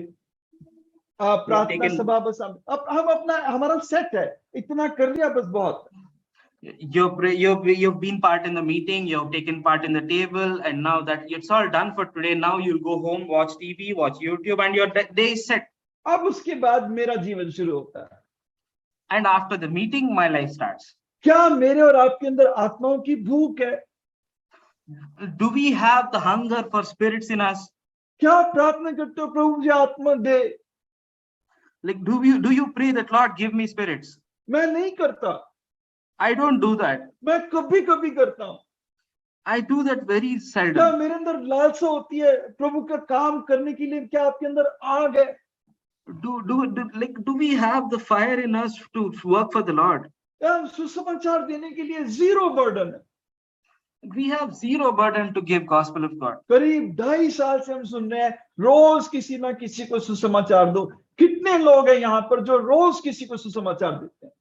प्रार्थना सभा, बस अब हम अपना हमारा सेट है, इतना कर लिया बस बहुत। You've been part in the meeting, you've taken part in the table, and now that it's all done for today, now you'll go home, watch TV, watch YouTube, and your day is set. अब उसके बाद मेरा जीवन शुरू होता है। And after the meeting, my life starts. क्या मेरे और आपके अंदर आत्माओं की भूख है? Do we have the hunger for spirits in us? क्या प्रार्थना करते हो प्रभु मुझे आत्मा दे? Like, do you pray that Lord give me spirits? मैं नहीं करता। I don't do that. मैं कभी-कभी करता हूँ। I do that very seldom. क्या मेरे अंदर लालसा होती है प्रभु का काम करने के लिए? क्या आपके अंदर आग है? Do we have the fire in us to work for the Lord? सुसमाचार देने के लिए जीरो बर्डन है। We have zero burden to give gospel of God. करीब 2.5 साल से हम सुन रहे हैं, रोज किसी ना किसी को सुसमाचार दो। कितने लोग हैं यहाँ पर जो रोज किसी को सुसमाचार देते हैं?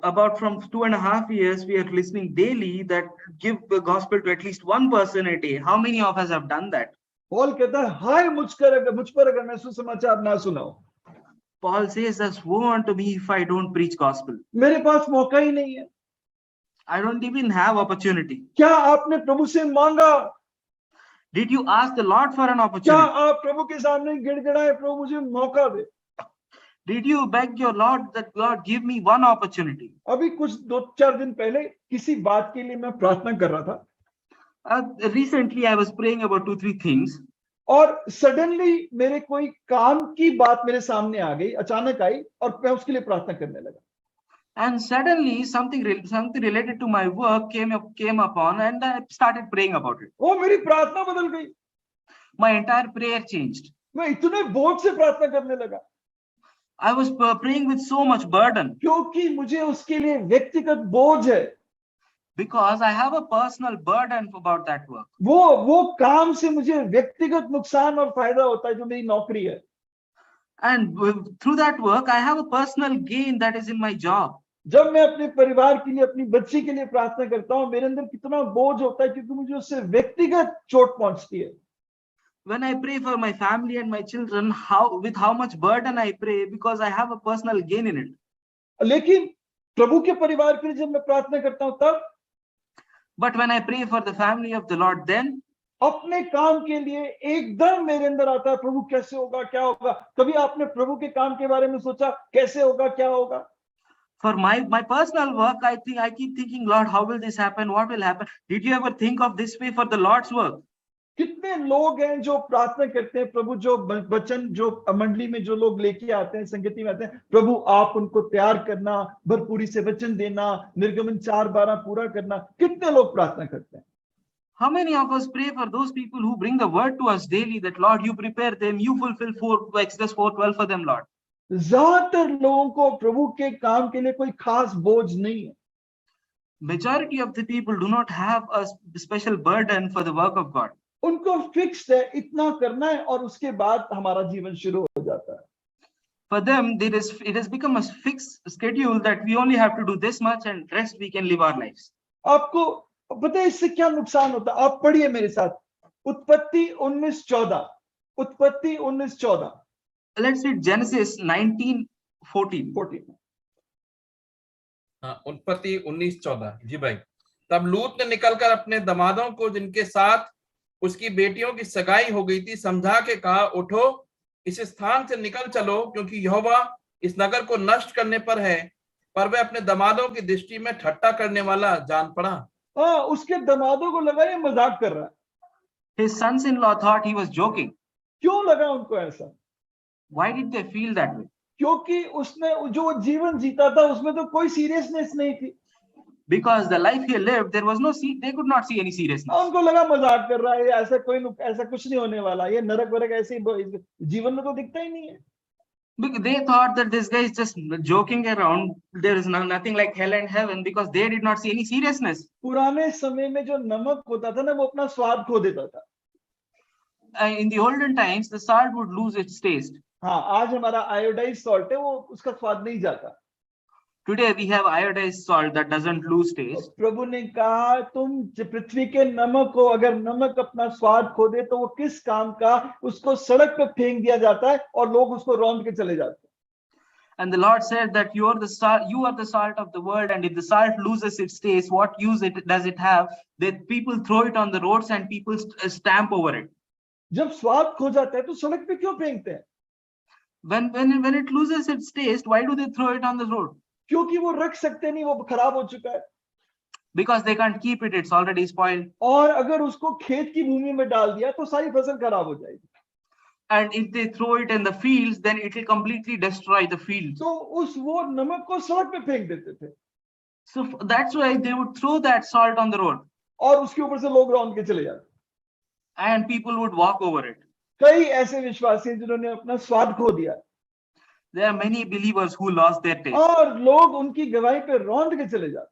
About from 2.5 years, we are listening daily that give the gospel to at least one person a day. How many of us have done that? Paul कहता है, हाय मुझ पर अगर मैं सुसमाचार ना सुनाऊं। Paul says, "That's woe unto me if I don't preach gospel." मेरे पास मौका ही नहीं है। I don't even have opportunity. क्या आपने प्रभु से मांगा? Did you ask the Lord for an क्या opportunity? आप प्रभु के सामने गिड़गिड़ाए, प्रभु मुझे मौका दे? Did you beg your Lord that Lord give me one opportunity? अभी कुछ 2-4 दिन पहले किसी बात के लिए मैं प्रार्थना कर रहा था। Recently, I was praying about 2-3 things. और सडनली मेरे कोई काम की बात मेरे सामने आ गई, अचानक आई, और मैं उसके लिए प्रार्थना करने लगा। And suddenly something related to my work came upon, and I started praying about it. वो मेरी प्रार्थना बदल गई। my entire prayer changed. मैं इतने बोझ से प्रार्थना करने लगा I was praying with so much burden क्योंकि मुझे उसके लिए व्यक्तिगत बोझ है। because I have a personal burden about that work. वो काम से मुझे व्यक्तिगत नुकसान और फायदा होता है जो मेरी नौकरी है। And through that work, I have a personal gain that is in my job. जब मैं अपने परिवार के लिए अपनी बच्ची के लिए प्रार्थना करता हूँ मेरे अंदर कितना बोझ होता है क्योंकि मुझे उससे व्यक्तिगत चोट पहुंचती है। When I pray for my family and my children, with how much burden I pray because I have a personal gain in it. लेकिन प्रभु के परिवार के लिए जब मैं प्रार्थना करता हूँ तब But when I pray for the family of the Lord, then अपने काम के लिए एकदम मेरे अंदर आता है प्रभु कैसे होगा क्या होगा। कभी आपने प्रभु के काम के बारे में सोचा कैसे होगा क्या होगा? for my personal work, I keep thinking, Lord, how will this happen? What will happen? Did you ever think of this way for the Lord's work? कितने लोग हैं जो प्रार्थना करते हैं प्रभु जो वचन जो मंडली में जो लोग लेके आते हैं संगति में आते हैं प्रभु आप उनको तैयार करना भरपूरी से वचन देना निर्गमन 4:12 पूरा करना। कितने लोग प्रार्थना करते हैं? How many of us pray for those people who bring the word to us daily that Lord, you prepare them, you fulfill Exodus 4:12 for them, Lord? ज्यादातर लोगों को प्रभु के काम के लिए कोई खास बोझ नहीं है। Majority of the people do not have a special burden for the work of God. उनको फिक्स्ड है इतना करना है और उसके बाद हमारा जीवन शुरू हो जाता है। For them, it has become a fixed schedule that we only have to do this much and rest we can live our lives. आपको पता है इससे क्या नुकसान होता है? आप पढ़िए मेरे साथ उत्पत्ति 19:14 उत्पत्ति 19:14। Let's read Genesis 19:14. उत्पत्ति 19:14 जी भाई। तब लूत ने निकलकर अपने दमादों को जिनके साथ उसकी बेटियों की सगाई हो गई थी समझा के कहा उठो इस स्थान से निकल चलो क्योंकि यहोवा इस नगर को नष्ट करने पर है। पर वह अपने दमादों की दृष्टि में ठट्टा करने वाला जान पड़ा। उसके दमादों को लगा ये मजाक कर रहा है। His sons-in-law thought he was joking. क्यों लगा उनको ऐसा? Why did they feel that way? क्योंकि उसने जो जीवन जीता था उसमें तो कोई सीरियसनेस नहीं थी। Because the life he lived, they could not see any seriousness. उनको लगा मजाक कर रहा है ऐसा कुछ नहीं होने वाला ये नरक वरक ऐसे जीवन में तो दिखता ही नहीं है। Because they thought that this guy is just joking around. There is nothing like hell and heaven because they did not see any seriousness. पुराने समय में जो नमक होता था ना वो अपना स्वाद खो देता था। In the olden times, the salt would lose its taste. हाँ आज हमारा आयोडाइज सॉल्ट है वो उसका स्वाद नहीं जाता। Today we have iodized salt that doesn't lose taste. प्रभु ने कहा तुम पृथ्वी के नमक हो अगर नमक अपना स्वाद खो दे तो वो किस काम का? उसको सड़क पे फेंक दिया जाता है और लोग उसको रौंद के चले जाते हैं। And the Lord said that you are the salt of the world, and if the salt loses its taste, what use does it have? That people throw it on the roads and people stamp over it. जब स्वाद खो जाता है तो सड़क पे क्यों फेंकते हैं? When it loses its taste, why do they throw it on the road? क्योंकि वो रख सकते नहीं वो खराब हो चुका है। Because they can't keep it, it's already spoiled. और अगर उसको खेत की भूमि में डाल दिया तो सारी फसल खराब हो जाएगी। And if they throw it in the fields, then it will completely destroy the fields. तो वो नमक को सड़क पे फेंक देते थे। So that's why they would throw that salt on the road. और उसके ऊपर से लोग रौंद के चले जाते। And people would walk over it. कई ऐसे विश्वासी हैं जिन्होंने अपना स्वाद खो दिया। There are many believers who lost their taste. और लोग उनकी गवाही पे रौंद के चले जाते।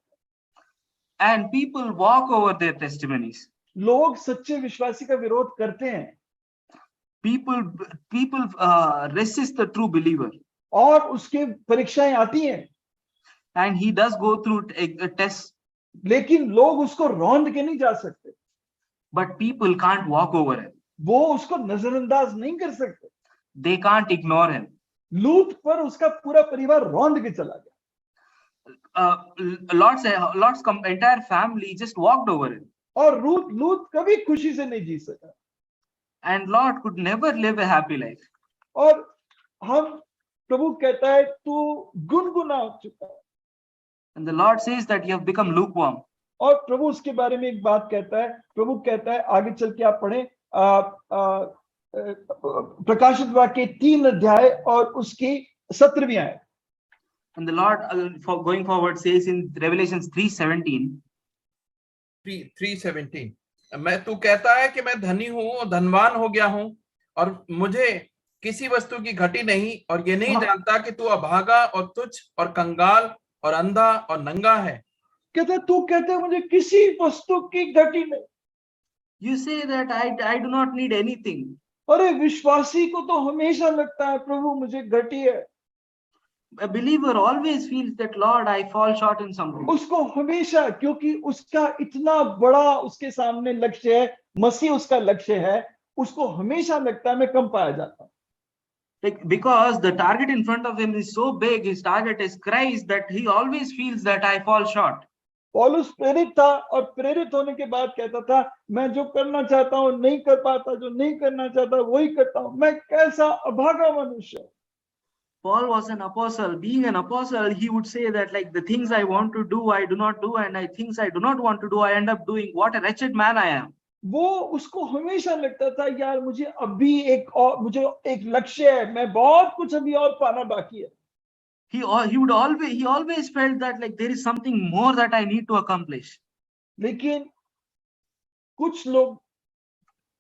And people walk over their testimonies. लोग सच्चे विश्वासी का विरोध करते हैं। People resist the true believer. और उसके परीक्षाएं आती हैं। And he does go through a test. लेकिन लोग उसको रौंद के नहीं जा सकते। But people can't walk over him. वो उसको नजरअंदाज नहीं कर सकते। They can't ignore him. लूत पर उसका पूरा परिवार रौंद के चला गया। Lot's entire family just walked over him. और लूत कभी खुशी से नहीं जी सका। And Lot could never live a happy life. और हम प्रभु कहता है तू गुनगुना हो चुका है। And the Lord says that you have become lukewarm. और प्रभु उसके बारे में एक बात कहता है। प्रभु कहता है आगे चल के आप पढ़ें प्रकाशित वाक्य 3 अध्याय और उसकी 17वीं आयत। And the Lord going forward says in Revelations 3:17. 3:17 तू कहता है कि मैं धनी हूं और धनवान हो गया हूं और मुझे किसी वस्तु की घटी नहीं, और ये नहीं हाँ। जानता कि तू अभागा और तुच्छ और कंगाल और अंधा और नंगा है। कहते तू कहते मुझे किसी वस्तु की घटी नहीं। You say that I do not need anything. अरे विश्वासी को तो हमेशा लगता है प्रभु मुझे घटी है। A believer always feels that, Lord, I fall short in something. उसको हमेशा, क्योंकि उसका इतना बड़ा उसके सामने लक्ष्य है, मसीह उसका लक्ष्य है, उसको हमेशा लगता है मैं कम पाया जाता हूं। Like, because the target in front of him is so big, his target is Christ, that he always feels that I fall short. पौलुस प्रेरित था और प्रेरित होने के बाद कहता था मैं जो करना चाहता हूं नहीं कर पाता, जो नहीं करना चाहता वही करता हूं, मैं कैसा अभागा मनुष्य। Paul was an apostle. Being an apostle, he would say that, like, the things I want to do, I do not do, and things I do not want to do, I end up doing. What a wretched man I am. वो उसको हमेशा लगता था यार मुझे अभी मुझे एक लक्ष्य है, मैं बहुत कुछ अभी और पाना बाकी है। He always felt that, like, there is something more that I need to accomplish. लेकिन कुछ लोग,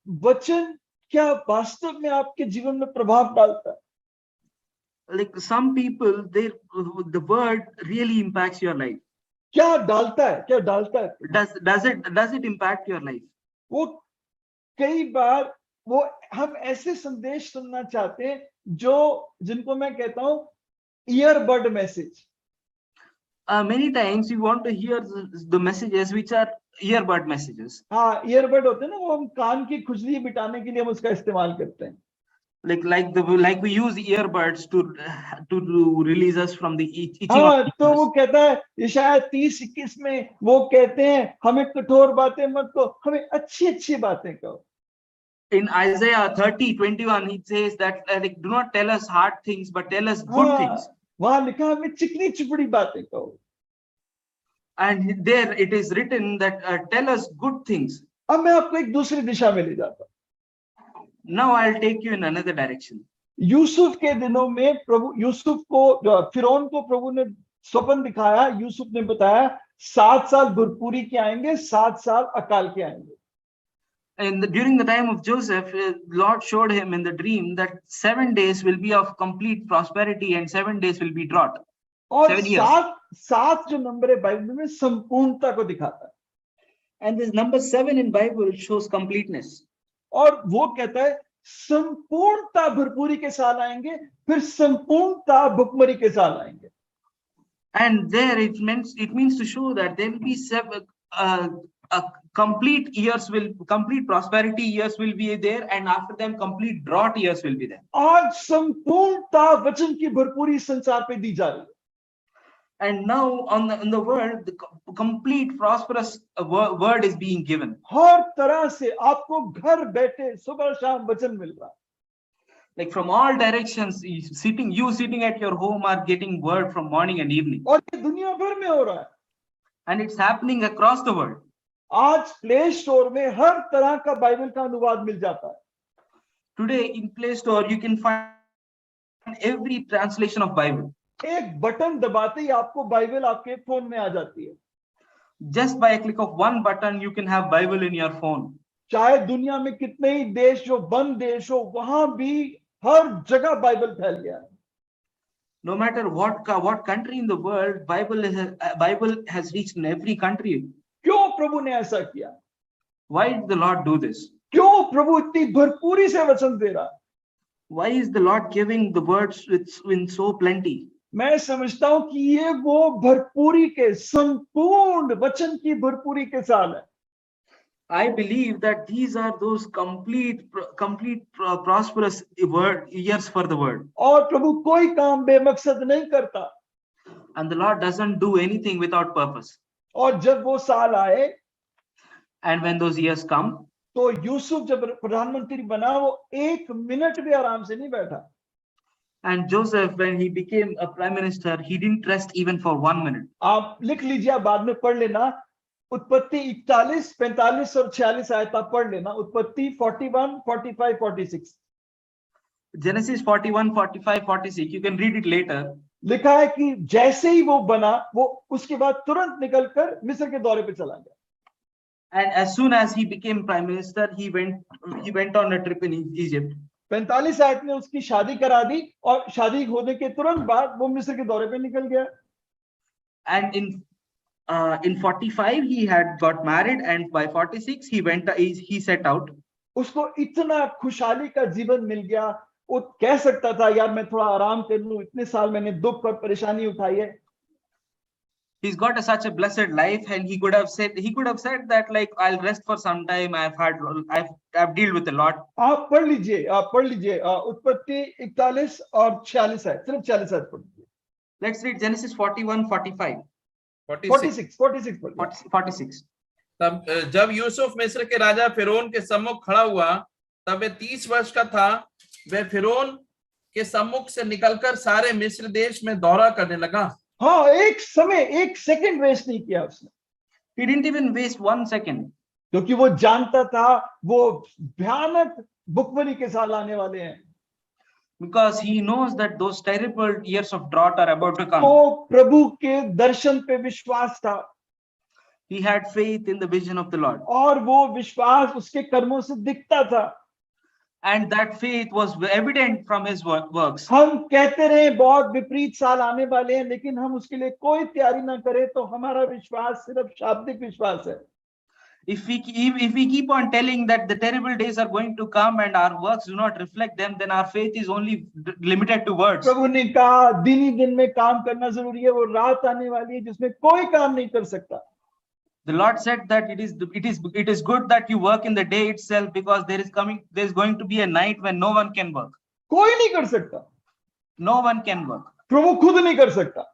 वचन क्या वास्तव में आपके जीवन में प्रभाव डालता है? Like, some people, the word really impacts your life. क्या डालता है? क्या डालता है? Does it impact your life? वो कई बार वो हम ऐसे संदेश सुनना चाहते हैं जिनको मैं कहता हूं earbud message. Many times we want to hear the messages which are earbud messages. हाँ, ईयरबड होते हैं ना, वो हम कान की खुजली मिटाने के लिए हम उसका इस्तेमाल करते हैं। Like we use earbuds to release us from the itching. हाँ, तो वो कहता है ये शायद 30-21 में वो कहते हैं हमें कठोर बातें मत कहो, हमें अच्छी अच्छी बातें कहो। In Isaiah 30:21, he says that, like, do not tell us hard things, but tell us good things. वहां लिखा हमें चिकनी चुपड़ी बातें कहो। And there it is written that, tell us good things. अब मैं आपको एक दूसरी दिशा में ले जाता हूं। Now I'll take you in another direction. Yusuf के दिनों में यूसुफ को फिरौन को प्रभु ने स्वप्न दिखाया। यूसुफ ने बताया 7 साल भरपूरी के आएंगे, 7 साल अकाल के आएंगे। And during the time of Joseph, Lord showed him in the dream that 7 days will be of complete prosperity and 7 days will be drought. और 7 years. सात जो नंबर है बाइबल में संपूर्णता को दिखाता है। And this number 7 in Bible shows completeness. और वो कहता है संपूर्णता भरपूरी के साल आएंगे, फिर संपूर्णता भुखमरी के साल आएंगे। And there it means to show that there will be complete prosperity years will be there, and after them complete drought years will be there. आज संपूर्णता वचन की भरपूरी संसार पे दी जा रही है। And now in the world, the complete prosperous word is being given. हर तरह से आपको घर बैठे सुबह शाम वचन मिल रहा है। Like, from all directions, you sitting at your home are getting word from morning and evening. और ये दुनिया भर में हो रहा है। And it's happening across the world. आज प्ले स्टोर में हर तरह का बाइबल का अनुवाद मिल जाता है। Today in Play Store you can find every translation of Bible. एक बटन दबाते ही आपको बाइबल आपके फोन में आ जाती है। Just by a click of one button, you can have Bible in your phone. चाहे दुनिया में कितने ही देश हो, बंद देश हो, वहां भी हर जगह बाइबल फैल गया है। No matter what country in the world, Bible has reached in every country. क्यों प्रभु ने ऐसा किया? Why did the Lord do this? क्यों प्रभु इतनी भरपूरी से वचन दे रहा है? Why is the Lord giving the words in so plenty? मैं समझता हूं कि ये वो भरपूरी के, संपूर्ण वचन की भरपूरी के साल है। I believe that these are those complete prosperous years for the word. और प्रभु कोई काम बेमकसद नहीं करता। And the Lord doesn't do anything without purpose. और जब वो साल आए, And when those years come, तो यूसुफ जब प्रधानमंत्री बना, वो 1 मिनट भी आराम से नहीं बैठा। and Joseph, when he became a prime minister, he didn't rest even for 1 minute. आप लिख लीजिए, आप बाद में पढ़ लेना। उत्पत्ति 41, 45 और 46 आयत आप पढ़ लेना। उत्पत्ति 41, 45, 46। Genesis 41, 45, 46. You can read it later. लिखा है कि जैसे ही वो बना, वो उसके बाद तुरंत निकलकर मिस्र के दौरे पे चला गया। And as soon as he became prime minister, he went on a trip in Egypt. 45 आयत में उसकी शादी करा दी और शादी होने के तुरंत बाद वो मिस्र के दौरे पे निकल गया। And in 45 he had got married, and by 46 he set out. उसको इतना खुशहाली का जीवन मिल गया, वो कह सकता था यार मैं थोड़ा आराम कर लूं, इतने साल मैंने दुख और परेशानी उठाई है। He's got such a blessed life, and he could have said that like I'll rest for some time. I've dealt with a lot. आप पढ़ लीजिए उत्पत्ति 41 और 46 है, सिर्फ 46 है पढ़ लीजिए। Let's read Genesis 41, 45. 46। तब जब यूसुफ मिस्र के राजा फिरौन के सम्मुख खड़ा हुआ, तब वह 30 वर्ष का था। वह फिरौन के सम्मुख से निकलकर सारे मिस्र देश में दौरा करने लगा। हाँ, एक सेकंड वेस्ट नहीं किया उसने। He didn't even waste 1 second. क्योंकि वो जानता था वो भयानक भुखमरी के साल आने वाले हैं। Because he knows that those terrible years of drought are about to come. तो प्रभु के दर्शन पे विश्वास था। He had faith in the vision of the Lord. और वो विश्वास उसके कर्मों से दिखता था। And that faith was evident from his works. हम कहते रहे बहुत विपरीत साल आने वाले हैं, लेकिन हम उसके लिए कोई तैयारी ना करें तो हमारा विश्वास सिर्फ शाब्दिक विश्वास है। If we keep on telling that the terrible days are going to come and our works do not reflect them, then our faith is only limited to words. प्रभु ने कहा दिन ही दिन में काम करना जरूरी है, वो रात आने वाली है जिसमें कोई काम नहीं कर सकता। The Lord said that it is good that you work in the day itself, because there is going to be a night when no one can work. कोई नहीं कर सकता। No one can work. प्रभु खुद नहीं कर सकता।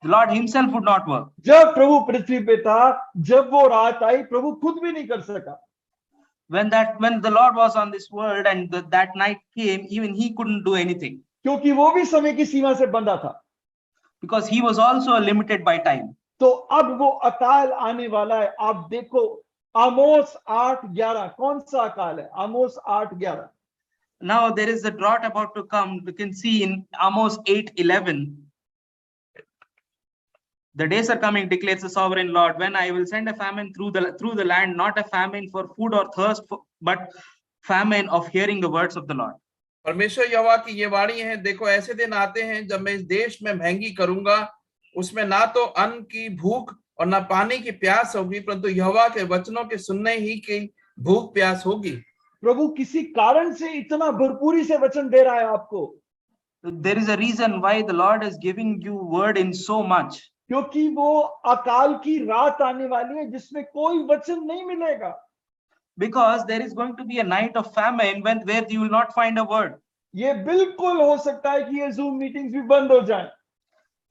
The Lord himself would not work. जब प्रभु पृथ्वी पे था, जब वो रात आई, प्रभु खुद भी नहीं कर सका। When the Lord was on this world and that night came, even he couldn't do anything. क्योंकि वो भी समय की सीमा से बंधा था। Because he was also limited by time. तो अब वो अकाल आने वाला है। आप देखो आमोस 8:11, कौन सा अकाल है? आमोस 8:11। Now there is a drought about to come. You can see in Amos 8:11. The days are coming, declares the sovereign Lord, when I will send a famine through the land, not a famine for food or thirst, but famine of hearing the words of the Lord. परमेश्वर यहोवा की ये वाणी है, देखो ऐसे दिन आते हैं जब मैं इस देश में महंगी करूंगा, उसमें ना तो अन्न की भूख और ना पानी की प्यास होगी, परंतु यहोवा के वचनों के सुनने ही की भूख प्यास होगी। प्रभु किसी कारण से इतना भरपूरी से वचन दे रहा है आपको। There is a reason why the Lord is giving you word in so much. क्योंकि वो अकाल की रात आने वाली है जिसमें कोई वचन नहीं मिलेगा। Because there is going to be a night of famine where you will not find a word. ये बिल्कुल हो सकता है कि ये Zoom मीटिंग्स भी बंद हो जाएं।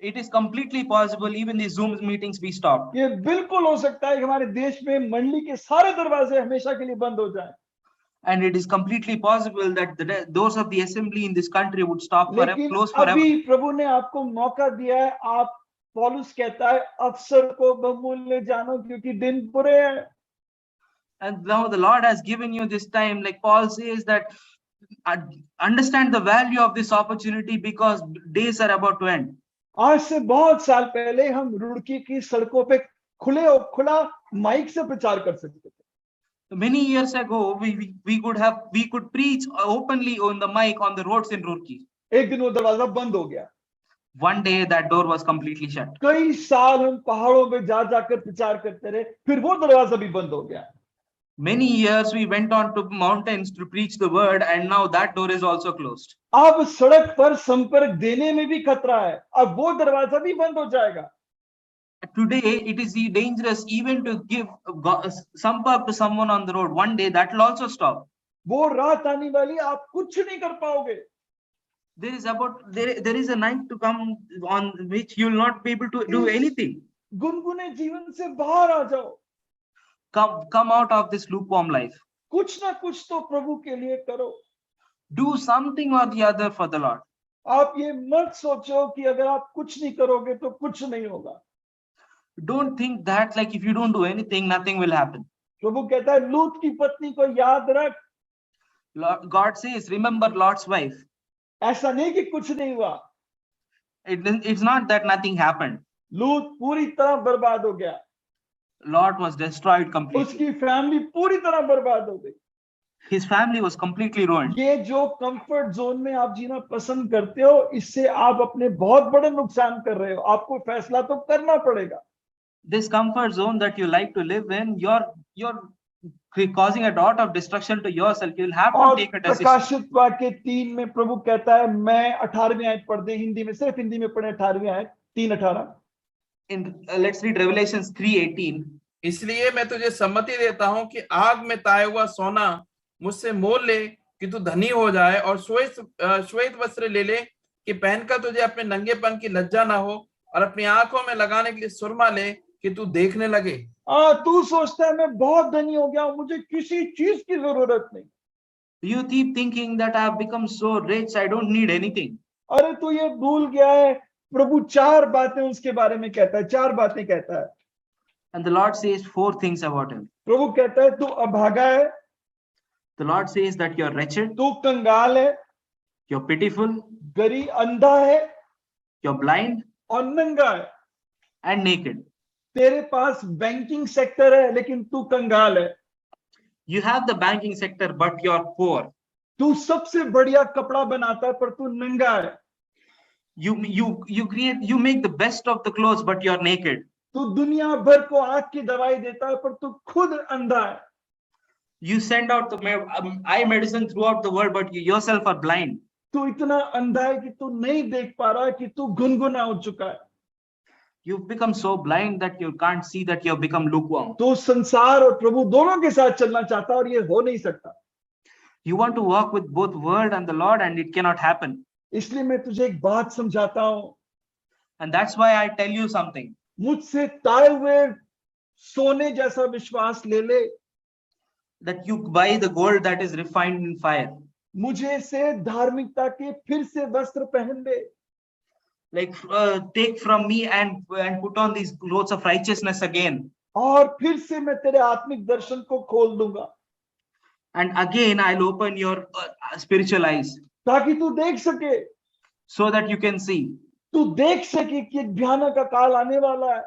It is completely possible even the Zoom meetings be stopped. ये बिल्कुल हो सकता है कि हमारे देश में मंडली के सारे दरवाजे हमेशा के लिए बंद हो जाएं। And it is completely possible that the doors of the assembly in this country would stop forever, close forever. अभी प्रभु ने आपको मौका दिया है। आप पौलुस कहता है अवसर को बहुमूल्य जानो क्योंकि दिन बुरे हैं। And now the Lord has given you this time, like Paul says, that understand the value of this opportunity because days are about to end. आज से बहुत साल पहले हम रुड़की की सड़कों पे खुला माइक से प्रचार कर सकते थे। Many years ago, we could preach openly on the mic on the roads in Roorkee. एक दिन वो दरवाजा बंद हो गया। One day that door was completely shut. कई साल हम पहाड़ों पे जाकर प्रचार करते रहे, फिर वो दरवाजा भी बंद हो गया। Many years we went on to mountains to preach the word, and now that door is also closed. अब सड़क पर संपर्क देने में भी खतरा है, अब वो दरवाजा भी बंद हो जाएगा। Today it is dangerous even to give sampark to someone on the road. One day that will also stop. वो रात आने वाली, आप कुछ नहीं कर पाओगे। There is a night to come on which you will not be able to do anything. गुनगुने जीवन से बाहर आ जाओ। Come out of this lukewarm life. कुछ ना कुछ तो प्रभु के लिए करो। Do something or the other for the Lord. आप ये मत सोचो कि अगर आप कुछ नहीं करोगे तो कुछ नहीं होगा। Don't think that like if you don't do anything, nothing will happen. प्रभु कहता है लूत की पत्नी को याद रख। God says, remember Lot's wife. ऐसा नहीं कि कुछ नहीं हुआ। It's not that nothing happened. लूत पूरी तरह बर्बाद हो गया। Lot was destroyed completely. उसकी फैमिली पूरी तरह बर्बाद हो गई। His family was completely ruined. ये जो कंफर्ट जोन में आप जीना पसंद करते हो, इससे आप अपने बहुत बड़े नुकसान कर रहे हो। आपको फैसला तो करना पड़ेगा। This comfort zone that you like to live in, you're causing a lot of destruction to yourself. You'll have to और take a decision. प्रकाशित वाक्य 3 में प्रभु कहता है, मैं 18वीं आयत पढ़ दें हिंदी में, सिर्फ हिंदी में पढ़े 18वीं आयत 3:18। Let's read Revelations 3:18. इसलिए मैं तुझे सम्मति देता हूं कि आग में ताया हुआ सोना मुझसे मोल ले कि तू धनी हो जाए, और श्वेत वस्त्र ले ले कि पहनकर तुझे अपने नंगेपन की लज्जा ना हो, और अपनी आंखों में लगाने के लिए सुरमा ले कि तू देखने लगे। तू सोचता है मैं बहुत धनी हो गया, मुझे किसी चीज की जरूरत नहीं। You keep thinking that I have become so rich, I don't need anything. अरे तू ये भूल गया है, प्रभु 4 बातें उसके बारे में कहता है, 4 बातें कहता है। And the Lord says 4 things about him. प्रभु कहता है तू अभागा है, The Lord says that you're wretched, तू कंगाल है, you're pitiful, गरीब, अंधा है you're blind, और नंगा है। and naked. तेरे पास बैंकिंग सेक्टर है लेकिन तू कंगाल है। You have the banking sector, but you're poor. तू सबसे बढ़िया कपड़ा बनाता है पर तू नंगा है। You make the best of the clothes, but you're naked. तू दुनिया भर को आंख की दवाई देता है पर तू खुद अंधा है। You send out the eye medicine throughout the world, but you yourself are blind. तू इतना अंधा है कि तू नहीं देख पा रहा है कि तू गुनगुना हो चुका है। You've become so blind that you can't see that you've become lukewarm. तू संसार और प्रभु दोनों के साथ चलना चाहता है और ये हो नहीं सकता। You want to walk with both world and the Lord, and it cannot happen. इसलिए मैं तुझे एक बात समझाता हूँ। And that's why I tell you something. मुझसे ताए हुए सोने जैसा विश्वास ले ले, That you buy the gold that is refined in fire. मुझे से धार्मिकता के फिर से वस्त्र पहन ले। Like take from me and put on these clothes of righteousness again. और फिर से मैं तेरे आत्मिक दर्शन को खोल दूंगा। And again I'll open your spiritual eyes. ताकि तू देख सके, so that you can see. तू देख सके कि एक भयानक अकाल आने वाला है।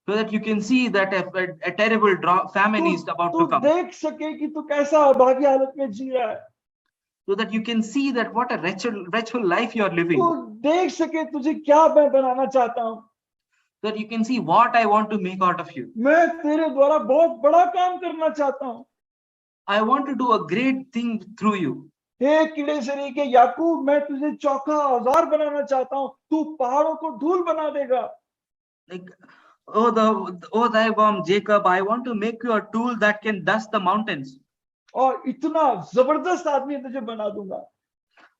So that you can see that a terrible famine is about to तू come. देख सके कि तू कैसा अभागी हालत में जी रहा है। So that you can see that what a wretched life you are living. तू देख सके तुझे क्या मैं बनाना चाहता हूँ। So that you can see what I want to make out of you. मैं तेरे द्वारा बहुत बड़ा काम करना चाहता हूँ। I want to do a great thing through you. हे कीड़े शरीर के याकूब, मैं तुझे चौका औजार बनाना चाहता हूँ। तू पहाड़ों को धूल बना देगा। Like, oh thy worm Jacob, I want to make you a tool that can dust the mountains. और इतना जबरदस्त आदमी तुझे बना दूंगा।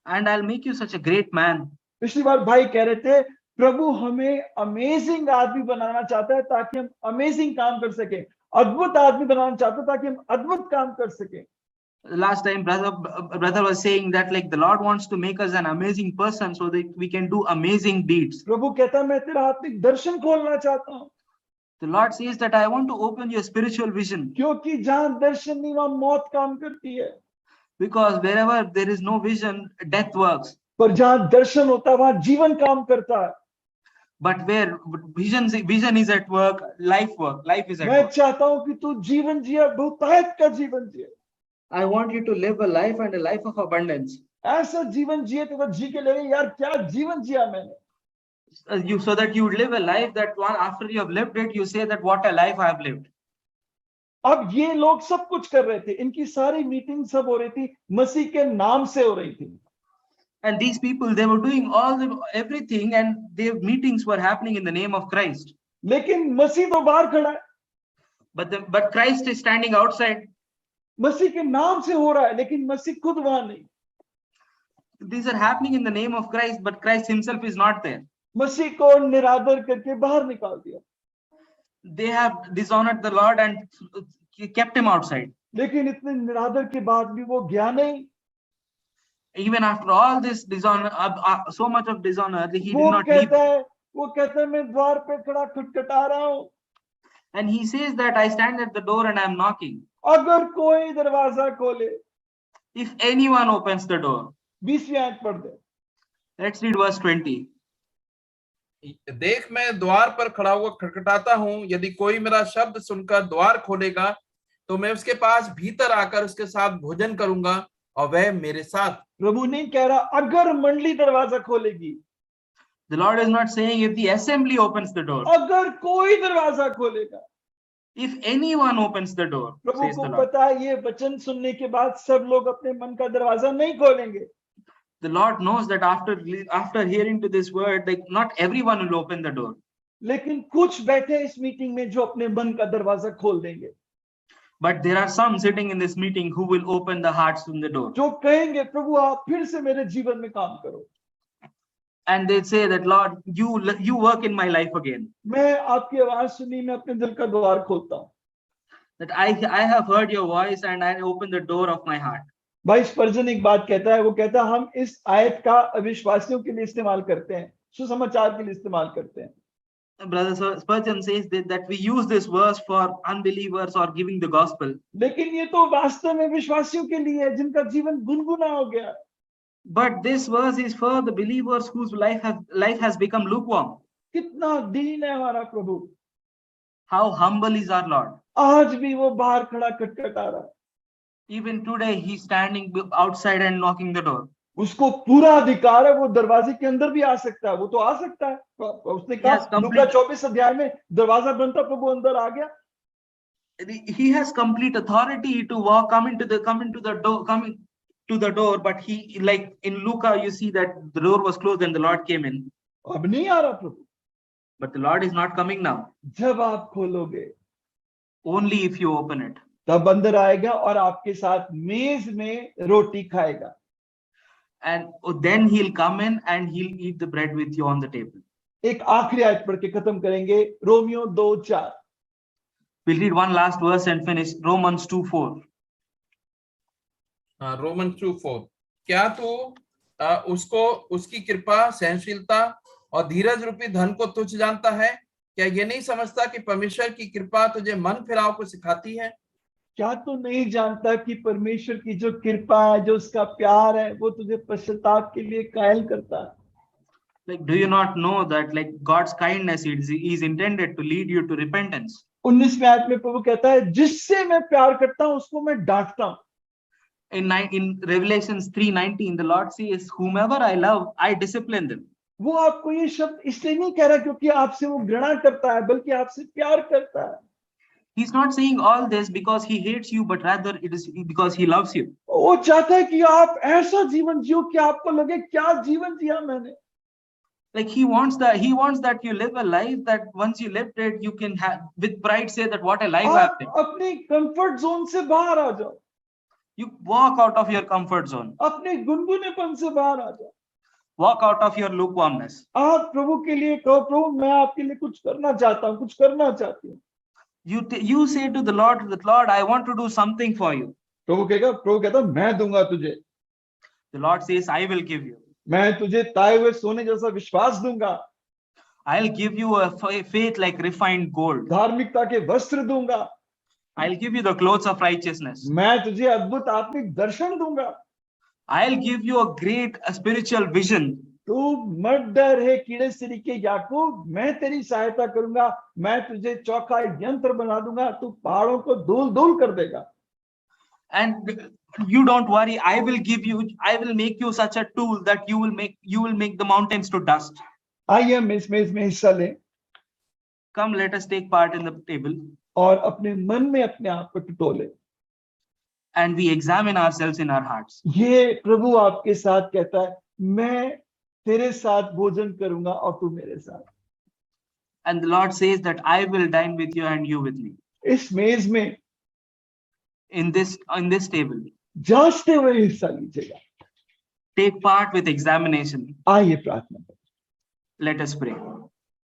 And I'll make you such a great man. पिछली बार भाई कह रहे थे, प्रभु हमें अमेजिंग आदमी बनाना चाहता है ताकि हम अमेजिंग काम कर सके। अद्भुत आदमी बनाना चाहता है ताकि हम अद्भुत काम कर सके। Last time brother was saying that like the Lord wants to make us an amazing person so that we can do amazing deeds. प्रभु कहता है मैं तेरा आत्मिक दर्शन खोलना चाहता हूँ। The Lord says that I want to open your spiritual vision. क्योंकि जहाँ दर्शन नहीं वहाँ मौत काम करती है। Because wherever there is no vision, death works. पर जहाँ दर्शन होता है वहाँ जीवन काम करता है। But where vision is at work, life is at मैं work. चाहता हूँ कि तू जीवन जिए, बहुतायत का जीवन जिए। I want you to live a life and a life of abundance. ऐसा जीवन जिए तो जी के लगे यार क्या जीवन जिया मैंने। So that you live a life that one after you have lived it, you say that what a life I have lived. अब ये लोग सब कुछ कर रहे थे, इनकी सारी मीटिंग सब हो रही थी मसीह के नाम से हो रही थी। And these people, they were doing everything, and their meetings were happening in the name of Christ. लेकिन मसीह तो बाहर खड़ा है। But Christ is standing outside. मसीह के नाम से हो रहा है लेकिन मसीह खुद वहां नहीं। These are happening in the name of Christ, but Christ himself is not there. मसीह को निरादर करके बाहर निकाल दिया। They have dishonored the Lord and kept him outside. लेकिन इतने निरादर के बाद भी वो गया नहीं। Even after all this dishonor, so much of dishonor, he did वो not leave. कहता है मैं द्वार पे खड़ा खटखटा रहा हूँ। And he says that I stand at the door and I am knocking. अगर कोई दरवाजा खोले, If anyone opens the door. 20वीं आयत पढ़ दे। Let's read verse 20. देख मैं द्वार पर खड़ा हुआ खटखटाता हूँ, यदि कोई मेरा शब्द सुनकर द्वार खोलेगा तो मैं उसके पास भीतर आकर उसके साथ भोजन करूंगा और वह मेरे साथ। प्रभु नहीं कह रहा अगर मंडली दरवाजा खोलेगी, The Lord is not saying if the assembly opens the door, अगर कोई दरवाजा खोलेगा। if anyone opens the door, Prabhu says को the Lord. पता है ये वचन सुनने के बाद सब लोग अपने मन का दरवाजा नहीं खोलेंगे। The Lord knows that after hearing to this word, like not everyone will open the door. लेकिन कुछ बैठे इस मीटिंग में जो अपने मन का दरवाजा खोल देंगे, But there are some sitting in this meeting who will open the hearts in the door. जो कहेंगे प्रभु आप फिर से मेरे जीवन में काम करो, And they say that Lord, you work in my life again. मैं आपकी आवाज सुनी, मैं अपने दिल का द्वार खोलता हूँ। That I have heard your voice and I open the door of my heart. भाई स्पर्जन एक बात कहता है, वो कहता है हम इस आयत का अविश्वासियों के लिए इस्तेमाल करते हैं, सुसमाचार के लिए इस्तेमाल करते हैं। Brother Spurgeon says that we use this verse for unbelievers or giving the gospel. लेकिन ये तो वास्तव में विश्वासियों के लिए है जिनका जीवन गुनगुना हो गया। But this verse is for the believers whose life has become lukewarm. कितना दीन है हमारा प्रभु, How humble is our Lord. आज भी वो बाहर खड़ा खटखटा रहा है। Even today he's standing outside and knocking the door. उसको पूरा अधिकार है, वो दरवाजे के अंदर भी आ सकता है, वो तो आ सकता है। उसने कहा लूका 24 अध्याय में दरवाजा बंद था, प्रभु अंदर आ गया। He has complete authority to come into the door, but he, like in Luca, you see that the door was closed and the Lord came in. अब नहीं आ रहा प्रभु, But the Lord is not coming now. जब आप खोलोगे Only if you open it. तब अंदर आएगा और आपके साथ मेज में रोटी खाएगा। And then he'll come in and he'll eat the bread with you on the table. एक आखिरी आयत पढ़ के खत्म करेंगे, Romeo 2:4। We'll read one last verse and finish. Romans 2:4. Roman 2:4। क्या तू उसको उसकी कृपा, सहनशीलता और धीरज रूपी धन को तुच्छ जानता है? क्या ये नहीं समझता कि परमेश्वर की कृपा तुझे मन फिराव को सिखाती है? क्या तू नहीं जानता कि परमेश्वर की जो कृपा है, जो उसका प्यार है, वो तुझे पश्चाताप के लिए कायल करता है? Like, do you not know that like God's kindness is intended to lead you to repentance? 19वें आयत में प्रभु कहता है जिससे मैं प्यार करता हूं उसको मैं डांटता हूं। In Revelations 3:19, the Lord says, whomever I love, I discipline them. वो आपको ये शब्द इसलिए नहीं कह रहा क्योंकि आपसे वो घृणा करता है, बल्कि आपसे प्यार करता है। He's not saying all this because he hates you, but rather it is because he loves you. वो चाहता है कि आप ऐसा जीवन जियो कि आपको लगे क्या जीवन जिया मैंने। Like he wants that you live a life that once you lived it, you can have with pride say that what a life I have lived. अपनी कंफर्ट जोन से बाहर आ जाओ। You walk out of your comfort zone. अपने गुनगुनेपन से बाहर आ जाओ। Walk out of your lukewarmness. आप प्रभु के लिए कहो, प्रभु मैं आपके लिए कुछ करना चाहता हूँ, कुछ करना चाहती हूँ। You say to the Lord, Lord, I want to do something for you. प्रभु कहता मैं दूंगा तुझे। The Lord says, I will give you. मैं तुझे ताए हुए सोने जैसा विश्वास दूंगा। I'll give you a faith like refined gold. धार्मिकता के वस्त्र दूंगा। I'll give you the clothes of righteousness. मैं तुझे अद्भुत आत्मिक दर्शन दूंगा। I'll give you a great spiritual vision. तू मत डर हे कीड़े सिरी के याकूब, मैं तेरी सहायता करूंगा, मैं तुझे चौका यंत्र बना दूंगा, तू पहाड़ों को धूल धूल कर देगा। And you don't worry, I will make you such a tool that you will make the mountains to dust. आइए हम इस मेज में हिस्सा लें। Come, let us take part in the table. और अपने मन में अपने आप को टटोले। And we examine ourselves in our hearts. ये प्रभु आपके साथ कहता है, मैं तेरे साथ भोजन करूंगा और तू मेरे साथ। And the Lord says that I will dine with you and you with me. इस मेज में, in this table, जांचते हुए हिस्सा लीजिएगा। take part with examination. आइए प्रार्थना करें। Let us pray.